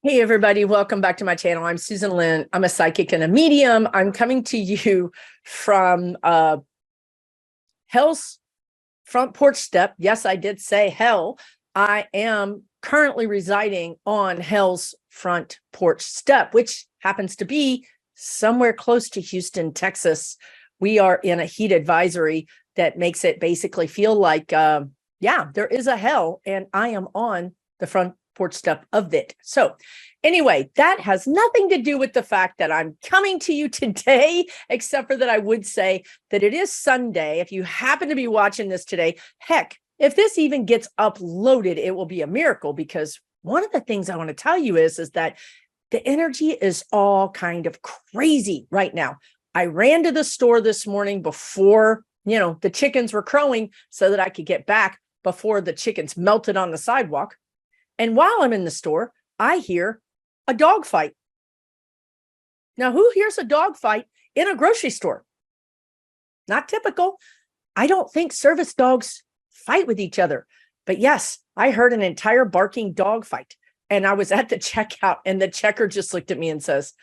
Hey, everybody. Welcome back to my channel. I'm Susan Lynn. I'm a psychic and a medium. I'm coming to you from hell's front porch step. Yes, I did say hell. I am currently residing on hell's front porch step, which happens to be somewhere close to Houston, Texas. We are in a heat advisory that makes it basically feel like, yeah, there is a hell, and I am on the front porch step of it. So anyway, that has nothing to do with the fact that I'm coming to you today, except for that I would say that it is Sunday. If you happen to be watching this today, heck, if this even gets uploaded, it will be a miracle, because one of the things I want to tell you is that the energy is all kind of crazy right now. I ran to the store this morning before, the chickens were crowing so that I could get back before the chickens melted on the sidewalk. And while I'm in the store, I hear a dog fight. Now, who hears a dog fight in a grocery store? Not typical. I don't think service dogs fight with each other. But yes, I heard an entire barking dog fight. And I was at the checkout, and the checker just looked at me and says,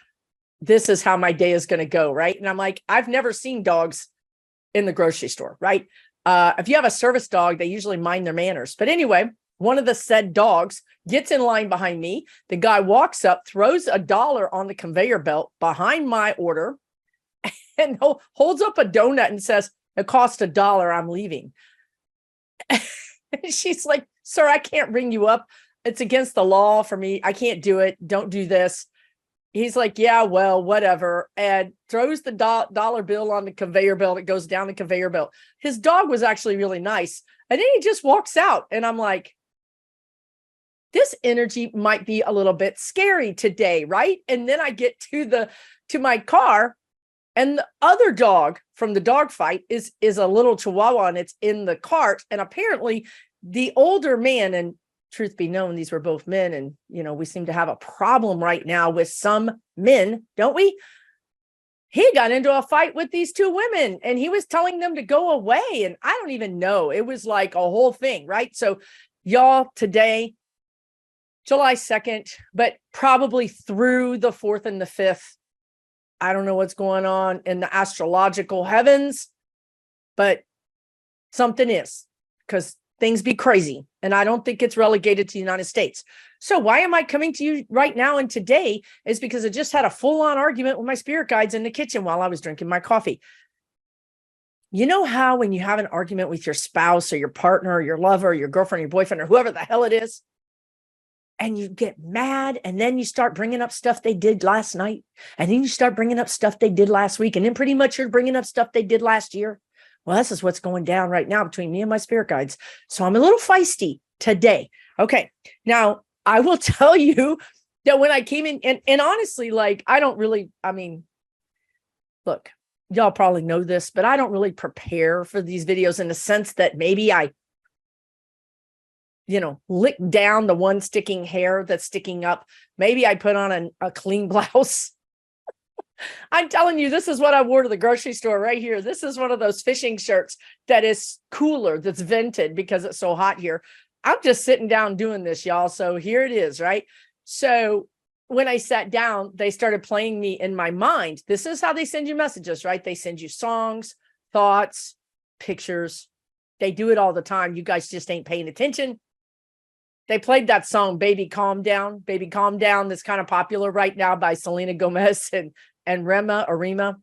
"This is how my day is going to go," right? And I'm like, I've never seen dogs in the grocery store, right? If you have a service dog, they usually mind their manners. But anyway, one of the said dogs gets in line behind me. The guy walks up, throws $1 on the conveyor belt behind my order, and holds up a donut and says, "It cost $1. I'm leaving." She's like, "Sir, I can't ring you up. It's against the law for me. I can't do it. Don't do this." He's like, "Yeah, well, whatever," and throws the dollar bill on the conveyor belt. It goes down the conveyor belt. His dog was actually really nice. And then he just walks out. And I'm like, this energy might be a little bit scary today, right? And then I get to my car, and the other dog from the dog fight is a little Chihuahua, and it's in the cart. And apparently the older man, and truth be known, these were both men, and we seem to have a problem right now with some men, don't we? He got into a fight with these two women, and he was telling them to go away. And I don't even know. It was like a whole thing, right? So y'all, today, July 2nd, but probably through the 4th and the 5th. I don't know what's going on in the astrological heavens, but something is, because things be crazy. And I don't think it's relegated to the United States. So why am I coming to you right now and today is because I just had a full-on argument with my spirit guides in the kitchen while I was drinking my coffee. You know how when you have an argument with your spouse or your partner or your lover or your girlfriend or your boyfriend or whoever the hell it is, and you get mad, and then you start bringing up stuff they did last night, and then you start bringing up stuff they did last week, and then pretty much you're bringing up stuff they did last year? Well, this is what's going down right now between me and my spirit guides. So I'm a little feisty today. Okay. Now, I will tell you that when I came in, and honestly, like, look, y'all probably know this, but I don't really prepare for these videos in the sense that maybe I lick down the one sticking hair that's sticking up. Maybe I put on a clean blouse. I'm telling you, this is what I wore to the grocery store right here. This is one of those fishing shirts that is cooler, that's vented because it's so hot here. I'm just sitting down doing this, y'all. So here it is, right? So when I sat down, they started playing me in my mind. This is how they send you messages, right? They send you songs, thoughts, pictures. They do it all the time. You guys just ain't paying attention. They played that song, Baby Calm Down, Baby Calm Down, that's kind of popular right now by Selena Gomez and Rema.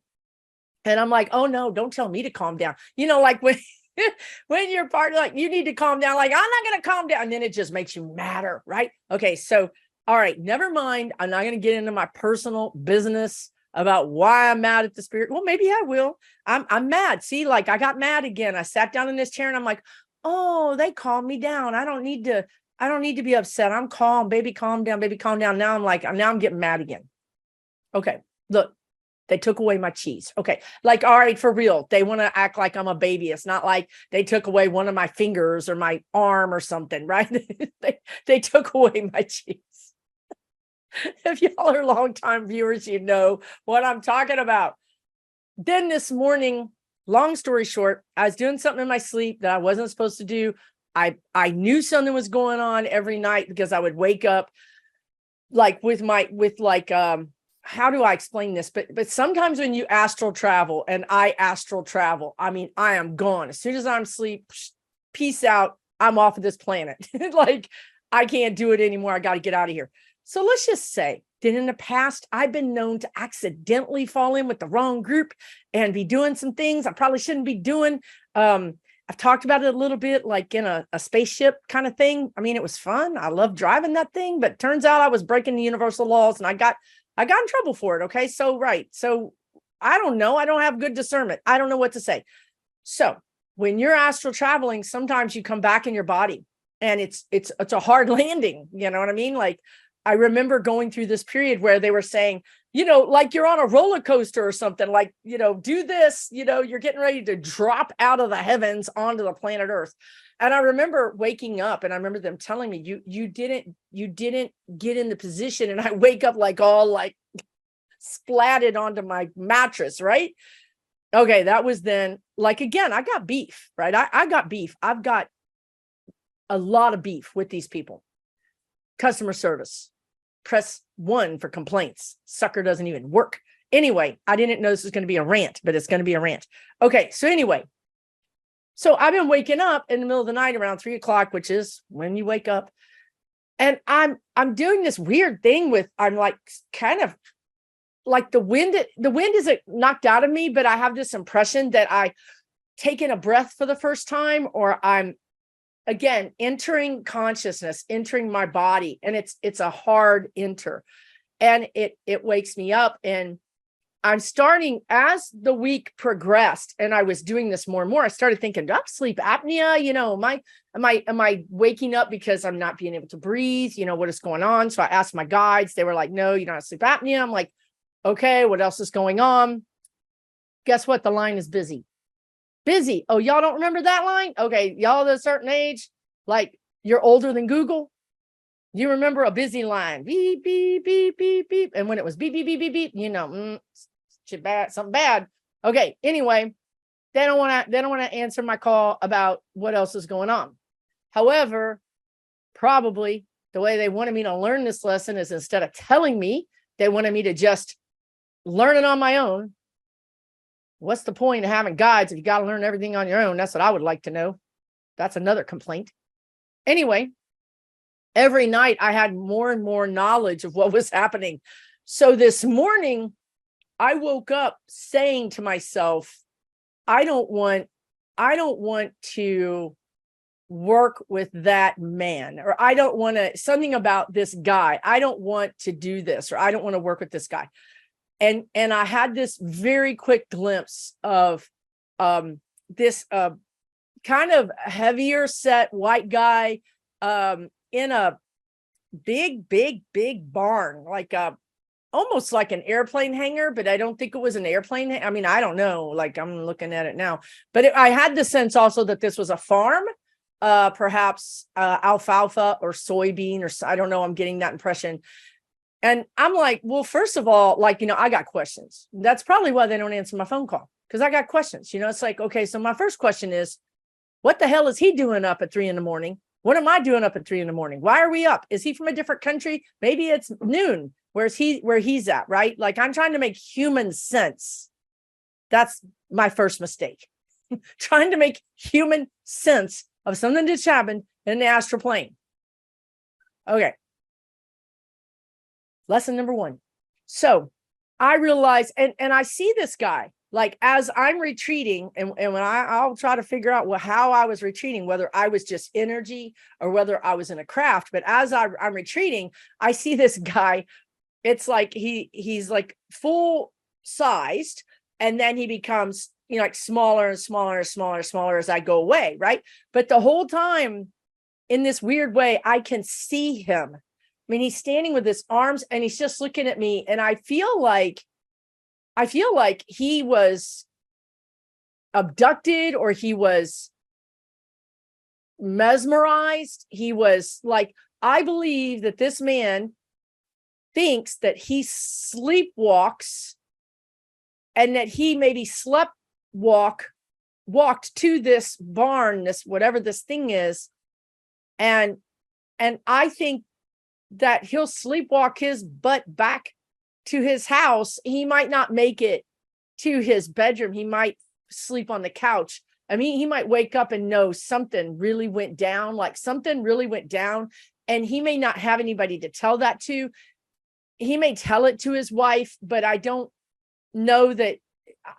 And I'm like, oh no, don't tell me to calm down. Like when your partner, like, you need to calm down, like, I'm not going to calm down. And then it just makes you madder, right? Okay. So, all right, never mind. I'm not going to get into my personal business about why I'm mad at the spirit. Well, maybe I will. I'm mad. See, like, I got mad again. I sat down in this chair and I'm like, oh, they calmed me down. I don't need to be upset. I'm calm. Baby, calm down. Baby, calm down. Now I'm getting mad again. Okay. Look, they took away my cheese. Okay. Like, all right, for real. They want to act like I'm a baby. It's not like they took away one of my fingers or my arm or something, right? they took away my cheese. If y'all are longtime viewers, you know what I'm talking about. Then this morning, long story short, I was doing something in my sleep that I wasn't supposed to do. I knew something was going on every night because I would wake up like how do I explain this? But sometimes when you astral travel and I astral travel, I mean, I am gone. As soon as I'm asleep, peace out. I'm off of this planet. Like, I can't do it anymore. I got to get out of here. So let's just say that in the past, I've been known to accidentally fall in with the wrong group and be doing some things I probably shouldn't be doing. I've talked about it a little bit, like in a spaceship kind of thing. I mean, it was fun. I love driving that thing, but turns out I was breaking the universal laws and I got in trouble for it. Okay. So, right. So I don't know. I don't have good discernment. I don't know what to say. So when you're astral traveling, sometimes you come back in your body and it's a hard landing. You know what I mean? Like, I remember going through this period where they were saying, like you're on a roller coaster or something, like, do this, you're getting ready to drop out of the heavens onto the planet Earth. And I remember waking up and I remember them telling me, you didn't get in the position. And I wake up like all like splatted onto my mattress. Right. Okay. That was then, like, again, I got beef, right? I got beef. I've got a lot of beef with these people. Customer service. Press 1 for complaints. Sucker doesn't even work. Anyway, I didn't know this was going to be a rant, but it's going to be a rant. Okay. So anyway, so I've been waking up in the middle of the night around 3 o'clock, which is when you wake up. And I'm doing this weird thing with, I'm like, kind of like the wind isn't knocked out of me, but I have this impression that I taken a breath for the first time, or I'm, again, entering consciousness, entering my body. And it's a hard enter. And it wakes me up. And I'm starting, as the week progressed, and I was doing this more and more, I started thinking, do I have sleep apnea? Am I waking up because I'm not being able to breathe? What is going on? So I asked my guides. They were like, no, you don't have sleep apnea. I'm like, okay, what else is going on? Guess what? The line is busy. Busy. Oh, y'all don't remember that line? Okay, y'all at a certain age, like you're older than Google. You remember a busy line, beep, beep, beep, beep, beep. And when it was beep, beep, beep, beep, beep, shit bad, something bad. Okay, anyway, they don't want to answer my call about what else is going on. However, probably the way they wanted me to learn this lesson is, instead of telling me, they wanted me to just learn it on my own. What's the point of having guides if you got to learn everything on your own? That's what I would like to know. That's another complaint. Anyway, every night I had more and more knowledge of what was happening. So this morning, I woke up saying to myself, I don't want to work with that man, or I don't want to, something about this guy. I don't want to do this, or I don't want to work with this guy. And I had this very quick glimpse of this kind of heavier set white guy in a big barn, like almost like an airplane hangar, but I don't think it was an airplane. I mean, I don't know, like I'm looking at it now, but I had the sense also that this was a farm, perhaps alfalfa or soybean, or I don't know. I'm getting that impression. And I'm like, well, first of all, like, I got questions. That's probably why they don't answer my phone call, because I got questions. It's like, okay, so my first question is, what the hell is he doing up at 3 a.m? What am I doing up at 3 a.m? Why are we up? Is he from a different country? Maybe it's noon. Where he's at, right? Like, I'm trying to make human sense. That's my first mistake. Trying to make human sense of something that's happened in the astral plane. Okay. Lesson number 1. So I realize, and I see this guy, like, as I'm retreating, and when I'll try to figure out how I was retreating, whether I was just energy or whether I was in a craft. But as I'm retreating, I see this guy. It's like he's like full sized, and then he becomes, like smaller and smaller and smaller and smaller as I go away, right? But the whole time, in this weird way, I can see him. I mean, he's standing with his arms and he's just looking at me, and I feel like he was abducted, or he was mesmerized. He was like, I believe that this man thinks that he sleepwalks, and that he maybe walked to this barn, this whatever this thing is, and I think that he'll sleepwalk his butt back to his house. He might not make it to his bedroom. He might sleep on the couch. I mean, he might wake up and know something really went down, like something really went down, and he may not have anybody to tell that to. He may tell it to his wife, but I don't know that.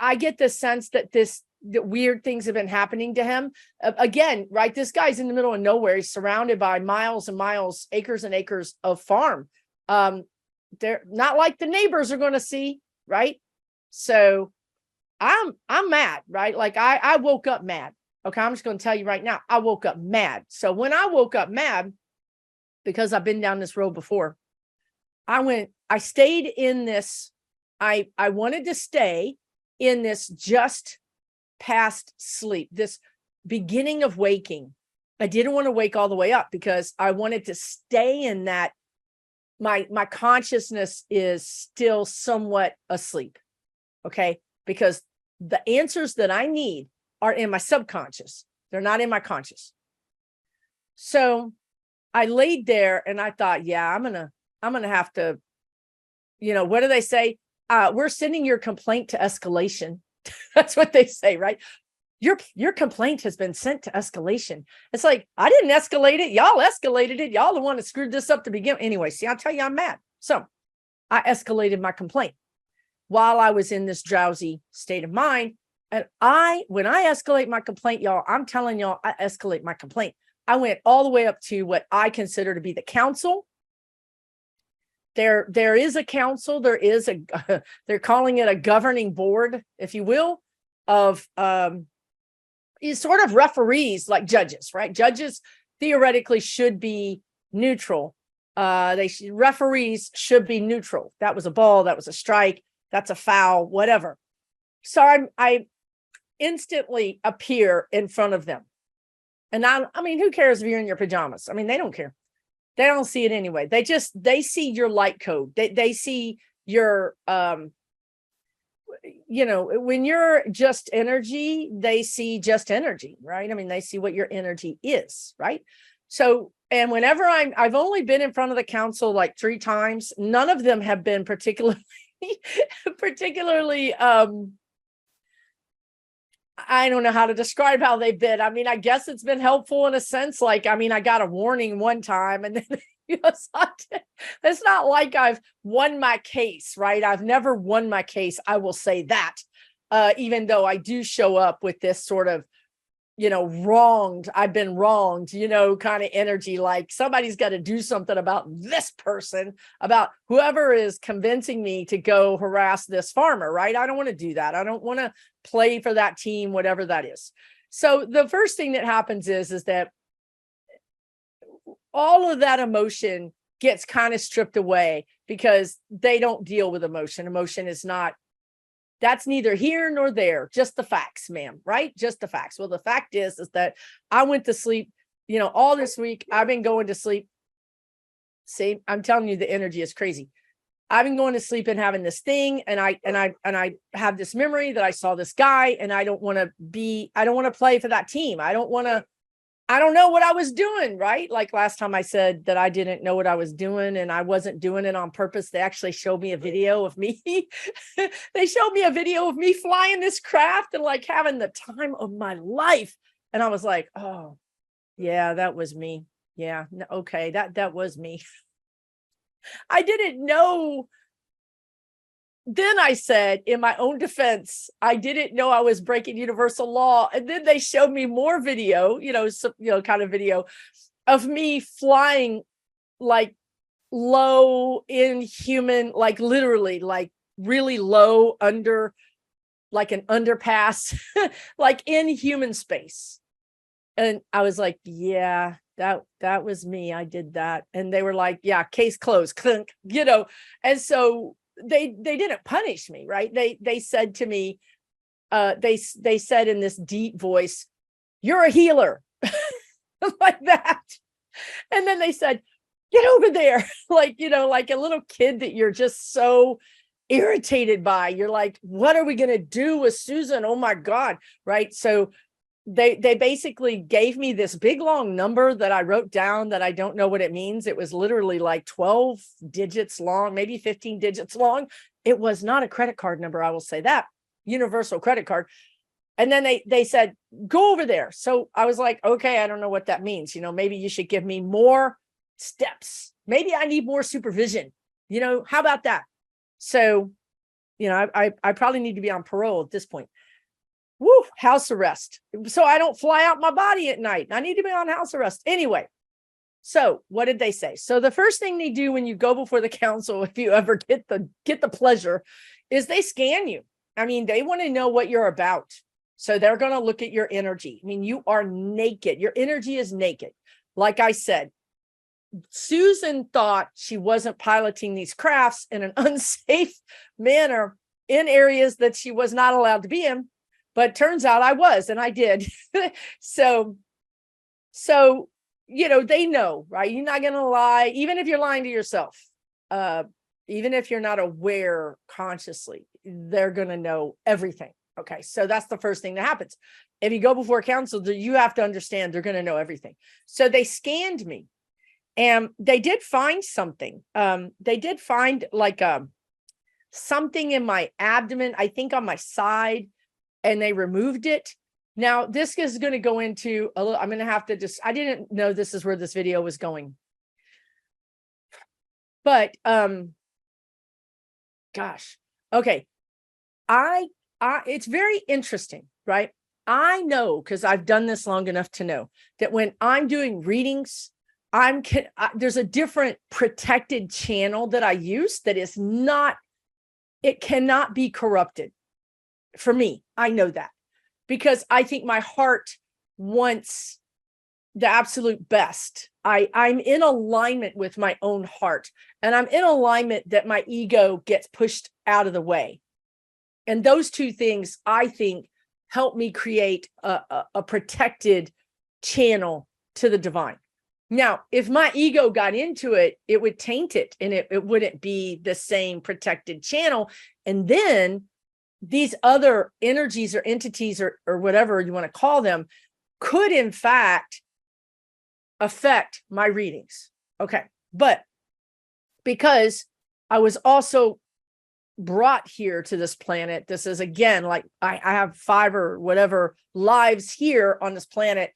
I get the sense that that weird things have been happening to him. Again, right? This guy's in the middle of nowhere. He's surrounded by miles and miles, acres and acres of farm. They're not like the neighbors are going to see, right? So I'm mad, right? Like I woke up mad. Okay, I'm just going to tell you right now, I woke up mad. So when I woke up mad, because I've been down this road before, I stayed in this. I wanted to stay in this just past sleep, this beginning of waking. I didn't want to wake all the way up because I wanted to stay in that. My consciousness is still somewhat asleep. Okay. Because the answers that I need are in my subconscious. They're not in my conscious. So I laid there and I thought, yeah, I'm going to have to, what do they say? We're sending your complaint to escalation. That's what they say, right? Your complaint has been sent to escalation. It's like, I didn't escalate it. Y'all escalated it. Y'all the one that screwed this up to begin. Anyway, see, I'll tell you, I'm mad. So I escalated my complaint while I was in this drowsy state of mind. And when I escalate my complaint, y'all, I'm telling y'all, I escalate my complaint. I went all the way up to what I consider to be the council. There is a council. There is they're calling it a governing board, if you will, of sort of referees like judges, right? Judges theoretically should be neutral. Referees should be neutral. That was a ball. That was a strike. That's a foul, whatever. So I instantly appear in front of them. And I mean, who cares if you're in your pajamas? I mean, they don't care. They don't see it anyway. They see your light code. They see your, when you're just energy, they see just energy, right? I mean, they see what your energy is, right? So, and whenever I've only been in front of the council like 3 times. None of them have been particularly, I don't know how to describe how they've been. I mean, I guess it's been helpful in a sense. Like, I mean, I got a warning one time and then it's not like I've won my case, right? I've never won my case. I will say that, even though I do show up with this sort of, wronged, I've been wronged, kind of energy, like somebody's got to do something about this person, about whoever is convincing me to go harass this farmer, right? I don't want to do that. I don't want to play for that team, whatever that is. So the first thing that happens is that all of that emotion gets kind of stripped away because they don't deal with emotion. Emotion is not, that's neither here nor there, just the facts, ma'am, right? Just the facts. Well, the fact is that I went to sleep, all this week. I've been going to sleep. See, I'm telling you, the energy is crazy. I've been going to sleep and having this thing, and I have this memory that I saw this guy, and I don't want to play for that team. I don't know what I was doing, right? Like last time I said that I didn't know what I was doing and I wasn't doing it on purpose. They actually showed me a video of me. They showed me a video of me flying this craft and like having the time of my life. And I was like, oh, yeah, that was me. Yeah, okay, that was me. I didn't know. Then I said, in my own defense, I didn't know I was breaking universal law. And then they showed me more video, kind of video of me flying like low, inhuman, like literally like really low under like an underpass, like in human space. And I was like, yeah, that was me. I did that. And they were like, yeah, case closed, clink, and so they didn't punish me, right? They said to me, they said in this deep voice, you're a healer, like that. And then they said, get over there. Like, like a little kid that you're just so irritated by. You're like, what are we going to do with Susan? Oh my God. Right. So they basically gave me this big long number that I wrote down that I don't know what it means. It was literally like 12 digits long, maybe 15 digits long. It was not a credit card number, I will say that. Universal credit card. And then they said, go over there. So I was like, okay, I don't know what that means. Maybe you should give me more steps. Maybe I need more supervision. How about that? So, I probably need to be on parole at this point. Woo, house arrest. So I don't fly out my body at night. I need to be on house arrest. Anyway, so what did they say? So the first thing they do when you go before the council, if you ever get the pleasure, is they scan you. I mean, they want to know what you're about. So they're going to look at your energy. I mean, you are naked. Your energy is naked. Like I said, Susan thought she wasn't piloting these crafts in an unsafe manner in areas that she was not allowed to be in. But turns out I was, and I did. So, they know, right? You're not going to lie, even if you're lying to yourself, even if you're not aware consciously, they're going to know everything. Okay. So that's the first thing that happens. If you go before council, you have to understand they're going to know everything. So they scanned me and they did find something. They did find like something in my abdomen, I think on my side, and they removed it. Now, this is going to go into a little, I'm going to have to I didn't know this is where this video was going. But, gosh, okay. It's very interesting, right? I know, because I've done this long enough to know that when I'm doing readings, there's a different protected channel that I use that is not, it cannot be corrupted. For me, I know that because I think my heart wants the absolute best. I'm in alignment with my own heart, and I'm in alignment that my ego gets pushed out of the way. And those two things, I think, help me create a protected channel to the divine. Now, if my ego got into it, it would taint it, and it wouldn't be the same protected channel. And then these other energies or entities or whatever you want to call them could, in fact, affect my readings. Okay. But because I was also brought here to this planet, this is, again, like I have 5 or whatever lives here on this planet.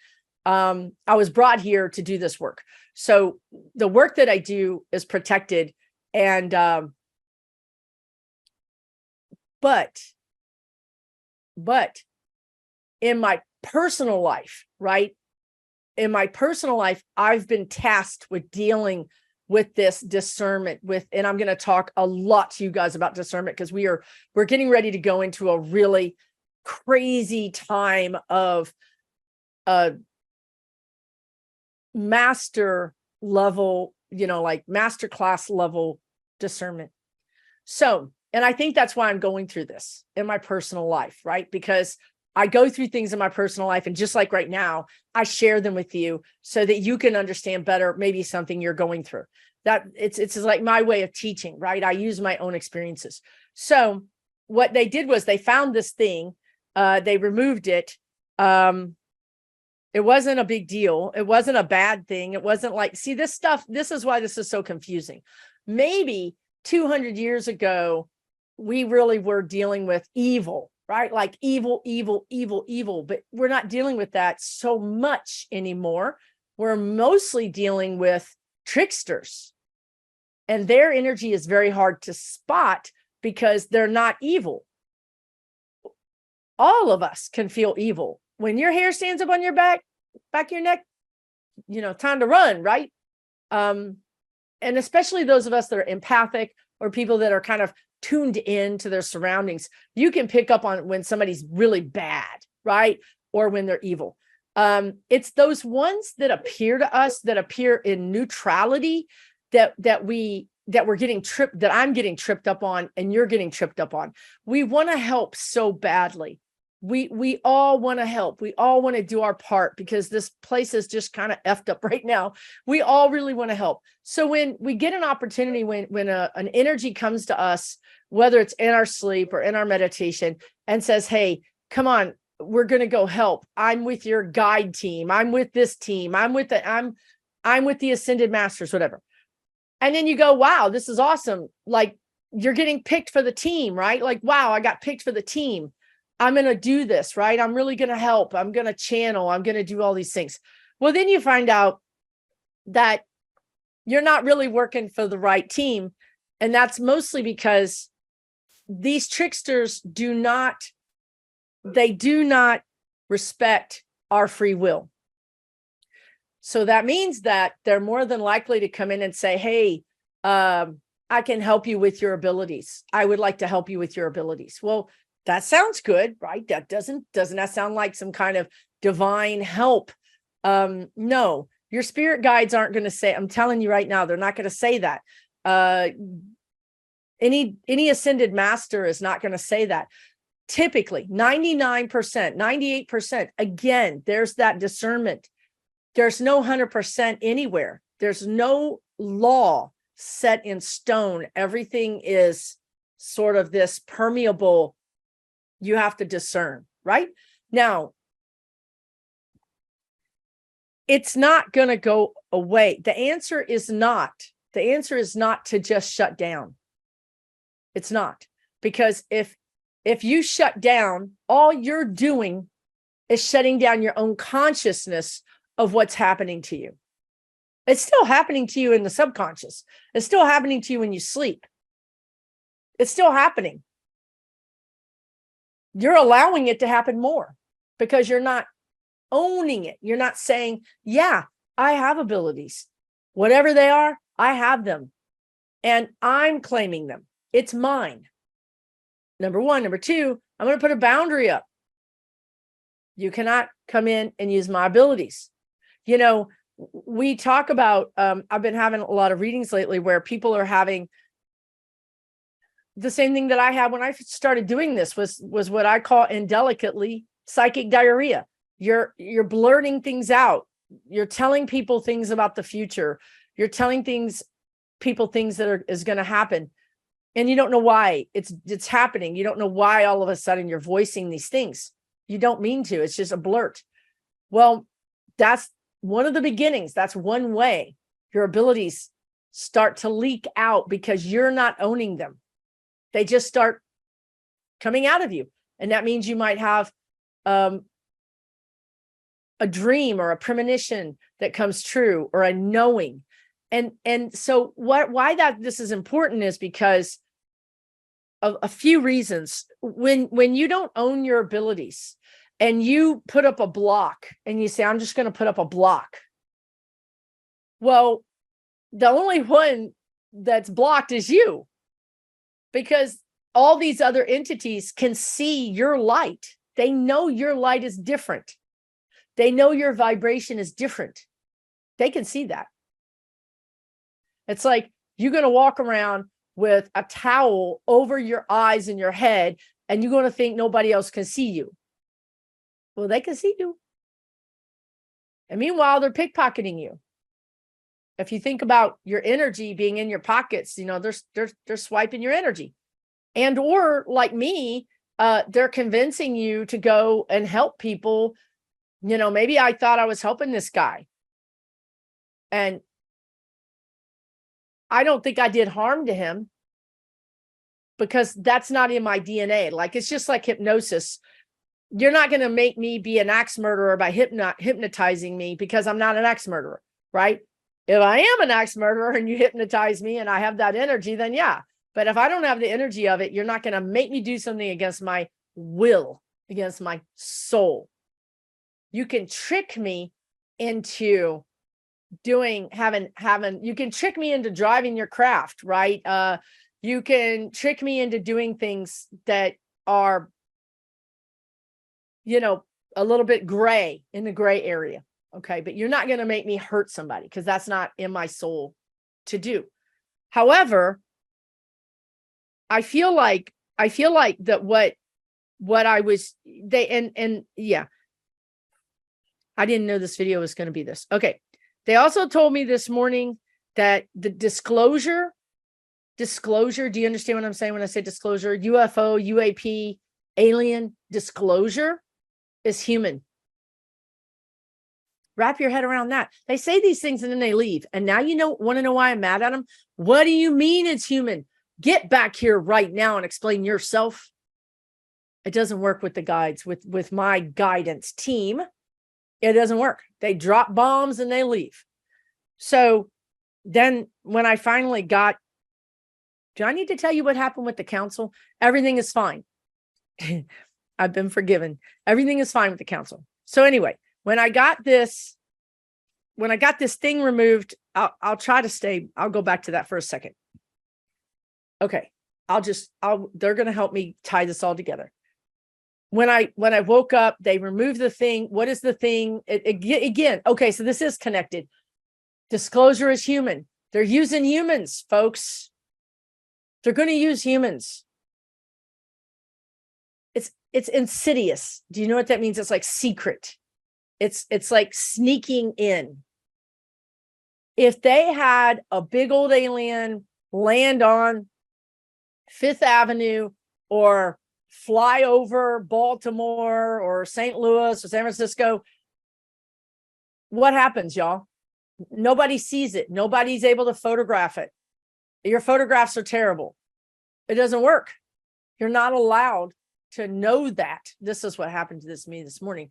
I was brought here to do this work. So the work that I do is protected. And, but in my personal life, right? In my personal life, I've been tasked with dealing with this discernment and I'm going to talk a lot to you guys about discernment because we're getting ready to go into a really crazy time of master level, like master class level discernment. So, and I think that's why I'm going through this in my personal life, right? Because I go through things in my personal life, and just like right now, I share them with you so that you can understand better maybe something you're going through. That it's like my way of teaching, right? I use my own experiences. So what they did was they found this thing, they removed it. It wasn't a big deal. It wasn't a bad thing. It wasn't like, see, this stuff, this is why this is so confusing. Maybe 200 years ago, we really were dealing with evil, right? Like evil, but we're not dealing with that so much anymore. We're mostly dealing with tricksters, and their energy is very hard to spot because they're not evil. All of us can feel evil. When your hair stands up on your back of your neck, time to run, right? And especially those of us that are empathic or people that are kind of tuned in to their surroundings, you can pick up on when somebody's really bad, right? Or when they're evil. It's those ones that appear to us, that appear in neutrality, that we're getting tripped, that I'm getting tripped up on, and you're getting tripped up on. We want to help so badly. We all want to help. We all want to do our part because this place is just kind of effed up right now. We all really want to help. So when we get an opportunity, when an energy comes to us, whether it's in our sleep or in our meditation, and says, hey, come on, we're going to go help. I'm with your guide team. I'm with this team. I'm with the Ascended Masters, whatever. And then you go, wow, this is awesome. Like, you're getting picked for the team, right? Like, wow, I got picked for the team. I'm going to do this, right? I'm really going to help. I'm going to channel. I'm going to do all these things. Well, then you find out that you're not really working for the right team. And that's mostly because these tricksters do not respect our free will. So that means that they're more than likely to come in and say, hey, I can help you with your abilities. I would like to help you with your abilities. Well, that sounds good, right? That doesn't that sound like some kind of divine help? No, your spirit guides aren't going to say, I'm telling you right now, they're not going to say that. Any ascended master is not going to say that. Typically 99%, 98%, again, there's that discernment. There's no 100% anywhere. There's no law set in stone. Everything is sort of this permeable. You have to discern, right? Now, it's not going to go away. The answer is not to just shut down. It's not, because if you shut down, all you're doing is shutting down your own consciousness of what's happening to you. It's still happening to you in the subconscious. It's still happening to you when you sleep. It's still happening. You're allowing it to happen more because you're not owning it. You're not saying, yeah, I have abilities. Whatever they are, I have them. And I'm claiming them. It's mine. Number one. Number two, I'm going to put a boundary up. You cannot come in and use my abilities. You know, we talk about, I've been having a lot of readings lately where people are having the same thing that I had when I started doing this was what I call indelicately psychic diarrhea. You're blurting things out. You're telling people things about the future. You're telling people things that is going to happen. And you don't know why it's happening. You don't know why all of a sudden you're voicing these things. You don't mean to. It's just a blurt. Well, that's one of the beginnings. That's one way your abilities start to leak out because you're not owning them. They just start coming out of you. And that means you might have a dream or a premonition that comes true, or a knowing. And so why this is important is because of a few reasons. When you don't own your abilities and you put up a block and you say, I'm just going to put up a block. Well, the only one that's blocked is you, because all these other entities can see your light. They know your light is different. They know your vibration is different. They can see that. It's like you're going to walk around with a towel over your eyes and your head, and you're going to think nobody else can see you. Well, they can see you. And meanwhile, they're pickpocketing you. If you think about your energy being in your pockets, you know, they're swiping your energy. And or like me, they're convincing you to go and help people. You know, maybe I thought I was helping this guy, and I don't think I did harm to him because that's not in my DNA. Like, it's just like hypnosis. You're not going to make me be an axe murderer by hypnotizing me, because I'm not an axe murderer, right? If I am an axe murderer and you hypnotize me and I have that energy, then yeah. But if I don't have the energy of it, you're not going to make me do something against my will, against my soul. You can trick me into you can trick me into driving your craft, right? You can trick me into doing things that are, you know, a little bit gray, in the gray area. Okay. But you're not going to make me hurt somebody, because that's not in my soul to do. However, I feel like that what I was, yeah, I didn't know this video was going to be this. Okay. They also told me this morning that the disclosure, do you understand what I'm saying when I say disclosure? UFO, UAP, alien disclosure. is human. Wrap your head around that. They say these things and then they leave. And now want to know why I'm mad at them? What do you mean it's human? Get back here right now and explain yourself. It doesn't work with the guides, with my guidance team. It doesn't work. They drop bombs and they leave. So then when I finally got, do I need to tell you what happened with the council? Everything is fine. I've been forgiven. Everything is fine with the council. So anyway, when I got this thing removed, I'll try to stay. I'll go back to that for a second. Okay. They're going to help me tie this all together. When I woke up, they removed the thing. What is the thing? Again, okay, so this is connected. Disclosure is human. They're using humans, folks. They're going to use humans. It's insidious. Do you know what that means? It's like secret. It's like sneaking in. If they had a big old alien land on Fifth Avenue or fly over Baltimore or St. Louis or San Francisco, what happens, y'all? Nobody sees it. Nobody's able to photograph it. Your photographs are terrible. It doesn't work. You're not allowed to know that. This is what happened to me this morning.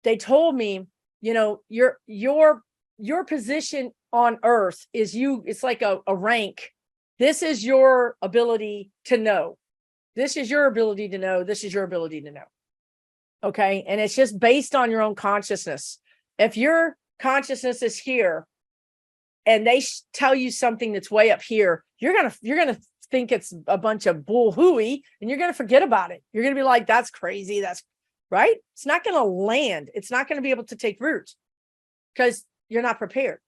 They told me, your position on Earth is it's like a rank. This is your ability to know. This is your ability to know. This is your ability to know. Okay. And it's just based on your own consciousness. If your consciousness is here and they tell you something that's way up here, you're going to think it's a bunch of bull hooey and you're going to forget about it. You're going to be like, that's crazy. That's right. It's not going to land. It's not going to be able to take root because you're not prepared.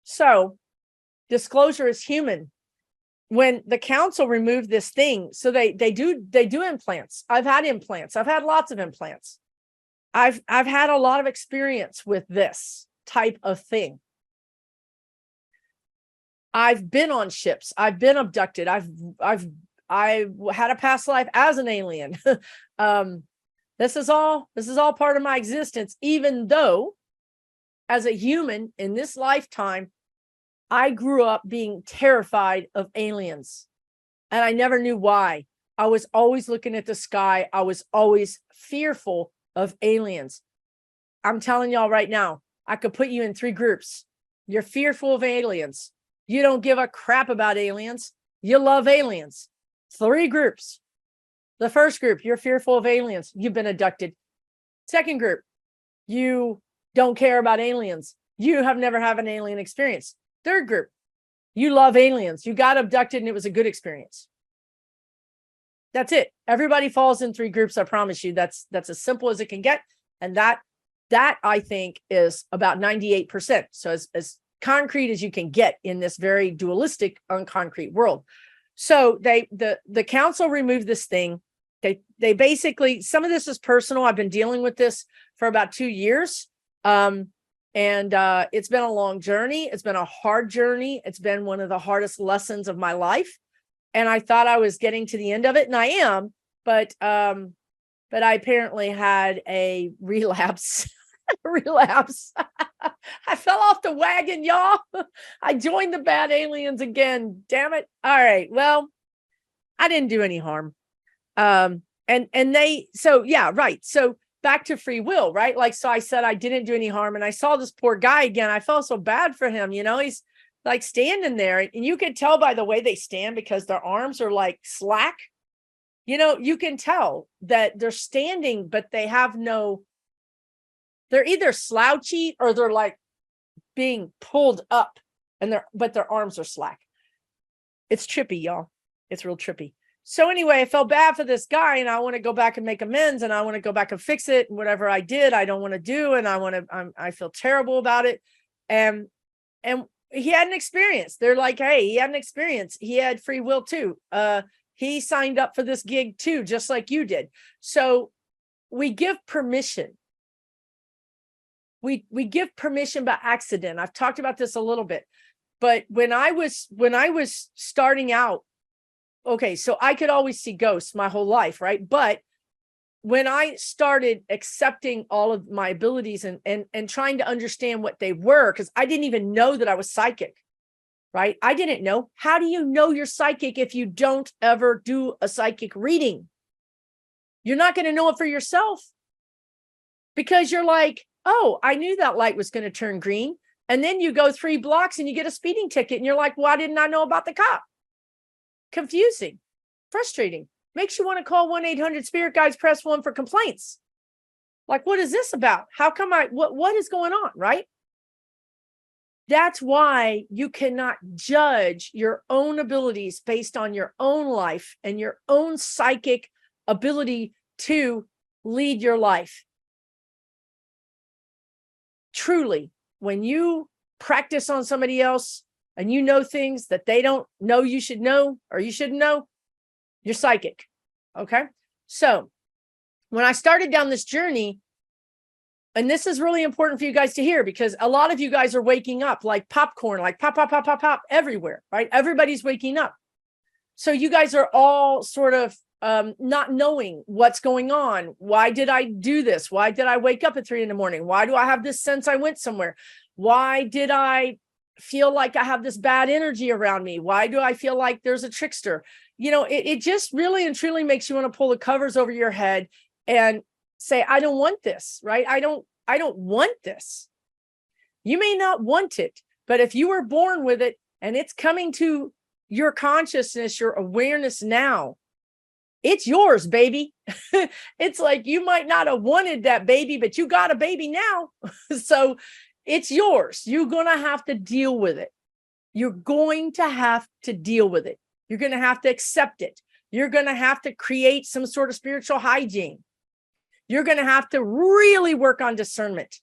So disclosure is human. When the council removed this thing, so they do implants. I've had implants. I've had lots of implants. I've had a lot of experience with this type of thing. I've been on ships. I've been abducted. I've had a past life as an alien. This is all part of my existence, even though as a human in this lifetime, I grew up being terrified of aliens and I never knew why. I was always looking at the sky. I was always fearful of aliens. I'm telling y'all right now, I could put you in 3 groups. You're fearful of aliens. You don't give a crap about aliens. You love aliens. 3 groups. The first group, you're fearful of aliens. You've been abducted. Second group, you don't care about aliens. You have never had an alien experience. Third group, you love aliens. You got abducted and it was a good experience. That's it. Everybody falls in 3 groups. I promise you. That's as simple as it can get. And that I think is about 98%. So as concrete as you can get in this very dualistic, unconcrete world. So the council removed this thing. They basically, some of this is personal. I've been dealing with this for about 2 years. And it's been a long journey. It's been a hard journey. It's been one of the hardest lessons of my life. And I thought I was getting to the end of it, and I am, but I apparently had a relapse. I fell off the wagon, y'all. I joined the bad aliens again. Damn it. All right. Well, I didn't do any harm. So back to free will, right? Like, so I said I didn't do any harm, and I saw this poor guy again. I felt so bad for him. He's like standing there, and you can tell by the way they stand because their arms are like slack. You can tell that they're standing, but they have they're either slouchy or they're like being pulled up, but their arms are slack. It's trippy, y'all. It's real trippy. So anyway, I felt bad for this guy, and I want to go back and make amends, and I want to go back and fix it. And whatever I did, I don't want to do, and I feel terrible about it. And he had an experience. They're like, hey, he had an experience. He had free will too. He signed up for this gig too, just like you did. So we give permission. We give permission by accident. I've talked about this a little bit, but when I was starting out, okay, so I could always see ghosts my whole life, right? But when I started accepting all of my abilities and trying to understand what they were, because I didn't even know that I was psychic, right? I didn't know. How do you know you're psychic if you don't ever do a psychic reading? You're not going to know it for yourself, because you're like, oh, I knew that light was going to turn green. And then you go 3 blocks and you get a speeding ticket and you're like, why didn't I know about the cop? Confusing, frustrating, makes you want to call 1-800-Spirit Guides, press 1 for complaints. Like, what is this about? How come what is going on, right? That's why you cannot judge your own abilities based on your own life and your own psychic ability to lead your life. Truly, when you practice on somebody else and you know things that they don't know you should know, or you shouldn't know, you're psychic. Okay. So when I started down this journey, and this is really important for you guys to hear, because a lot of you guys are waking up like popcorn, like pop, pop, pop, pop, pop everywhere, right? Everybody's waking up. So you guys are all sort of not knowing what's going on. Why did I do this? Why did I wake up at 3 a.m? Why do I have this sense I went somewhere? Why did I feel like I have this bad energy around me? Why do I feel like there's a trickster? You know, it just really and truly makes you want to pull the covers over your head and say, I don't want this, right? I don't want this. You may not want it, but if you were born with it and it's coming to your consciousness, your awareness now, it's yours, baby. It's like, you might not have wanted that baby, but you got a baby now. So it's yours. You're going to have to deal with it. You're going to have to deal with it. You're going to have to accept it. You're going to have to create some sort of spiritual hygiene. You're going to have to really work on discernment.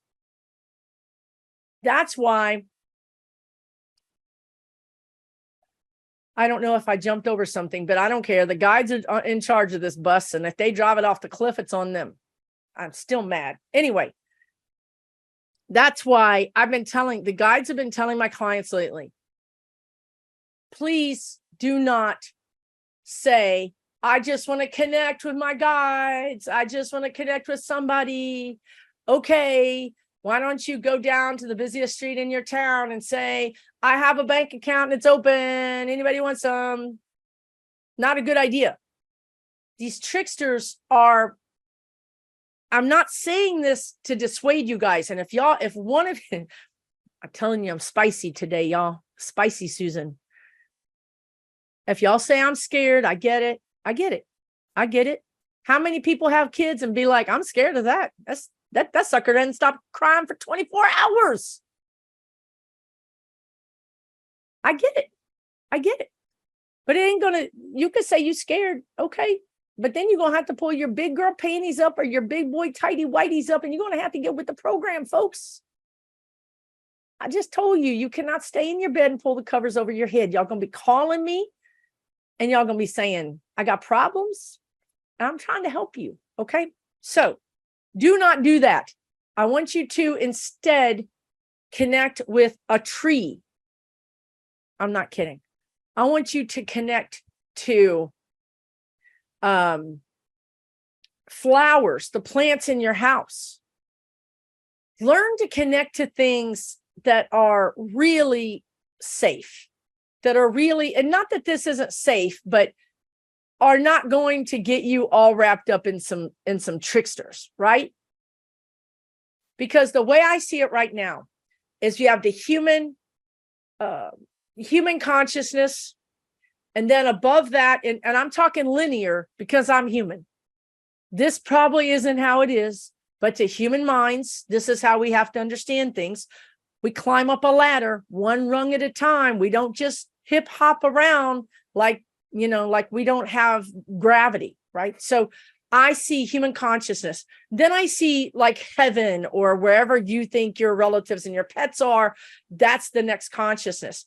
That's why I don't know if I jumped over something, but I don't care. The guides are in charge of this bus, and if they drive it off the cliff, it's on them. I'm still mad. Anyway, that's why the guides have been telling my clients lately, please do not say, I just want to connect with my guides. I just want to connect with somebody. Okay, why don't you go down to the busiest street in your town and say, I have a bank account and it's open. Anybody want some? Not a good idea. These tricksters are, I'm not saying this to dissuade you guys. And if one of you, I'm telling you, I'm spicy today, y'all. Spicy Susan. If y'all say I'm scared, I get it. I get it. I get it. How many people have kids and be like, I'm scared of that? That sucker doesn't stop crying for 24 hours. I get it. I get it. But it ain't gonna, you could say you scared. Okay. But then you're gonna have to pull your big girl panties up or your big boy tighty whities up, and you're gonna have to get with the program, folks. I just told you, you cannot stay in your bed and pull the covers over your head. Y'all gonna be calling me and y'all gonna be saying, I got problems and I'm trying to help you. Okay. So do not do that. I want you to instead connect with a tree. I'm not kidding. I want you to connect to flowers, the plants in your house. Learn to connect to things that are really safe, that are really, and not that this isn't safe, but are not going to get you all wrapped up in some tricksters, right? Because the way I see it right now is you have the human consciousness, and then above that, and I'm talking linear because I'm human. This probably isn't how it is, but to human minds, this is how we have to understand things. We climb up a ladder, one rung at a time. We don't just hip hop around like we don't have gravity, right? So I see human consciousness. Then I see like heaven, or wherever you think your relatives and your pets are. That's the next consciousness.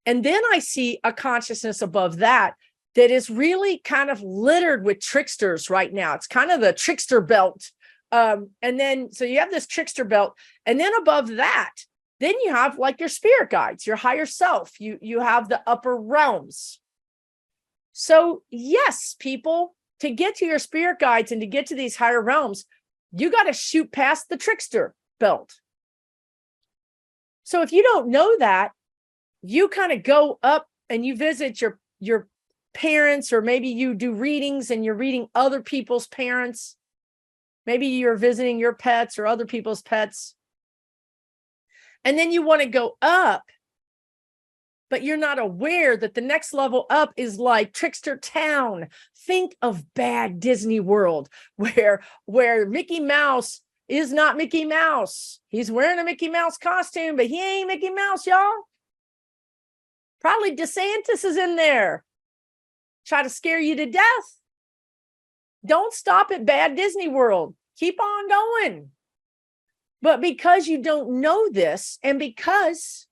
And then I see a consciousness above that is really kind of littered with tricksters right now. It's kind of the trickster belt. And then, so you have this trickster belt, and then above that, then you have like your spirit guides, your higher self. You have the upper realms. So yes, people, to get to your spirit guides and to get to these higher realms, you got to shoot past the trickster belt. So if you don't know that, you kind of go up and you visit your parents, or maybe you do readings and you're reading other people's parents. Maybe you're visiting your pets or other people's pets. And then you want to go up, but you're not aware that the next level up is like Trickster Town. Think of bad Disney World, where Mickey Mouse is not Mickey Mouse. He's wearing a Mickey Mouse costume, but he ain't Mickey Mouse, y'all. Probably DeSantis is in there. Try to scare you to death. Don't stop at bad Disney World. Keep on going. But because you don't know this, and because,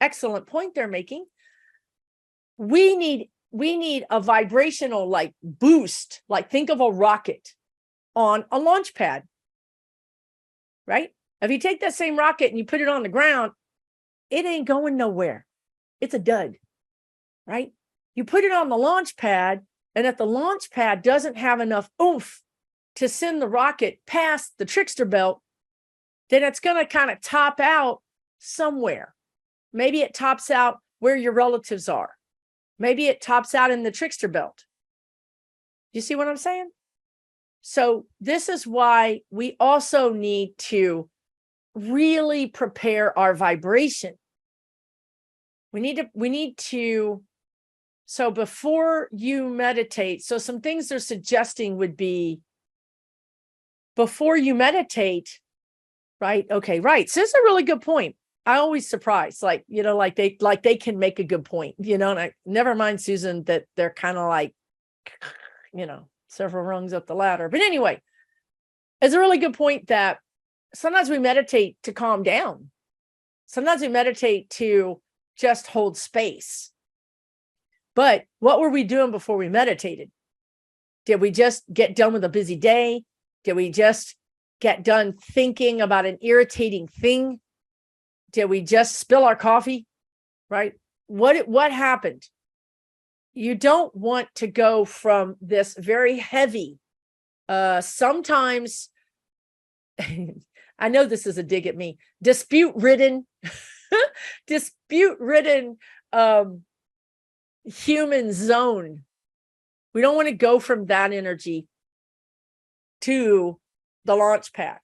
excellent point they're making, we need a vibrational like boost, like think of a rocket on a launch pad, right? If you take that same rocket and you put it on the ground, it ain't going nowhere. It's a dud, right? You put it on the launch pad, and if the launch pad doesn't have enough oomph to send the rocket past the trickster belt, then it's going to kind of top out somewhere. Maybe it tops out where your relatives are. Maybe it tops out in the trickster belt. You see what I'm saying? So this is why we also need to really prepare our vibration. We need to, so before you meditate, so some things they're suggesting would be, before you meditate, right? Okay, right. So this is a really good point. I always surprised, like, you know, like they can make a good point, you know, and I never mind, Susan, that they're kind of like, you know, several rungs up the ladder. But anyway, it's a really good point that sometimes we meditate to calm down. Sometimes we meditate to just hold space. But what were we doing before we meditated? Did we just get done with a busy day? Did we just get done thinking about an irritating thing? Did we just spill our coffee? Right? What happened? You don't want to go from this very heavy, sometimes, I know this is a dig at me, dispute-ridden human zone. We don't want to go from that energy to the launch pad.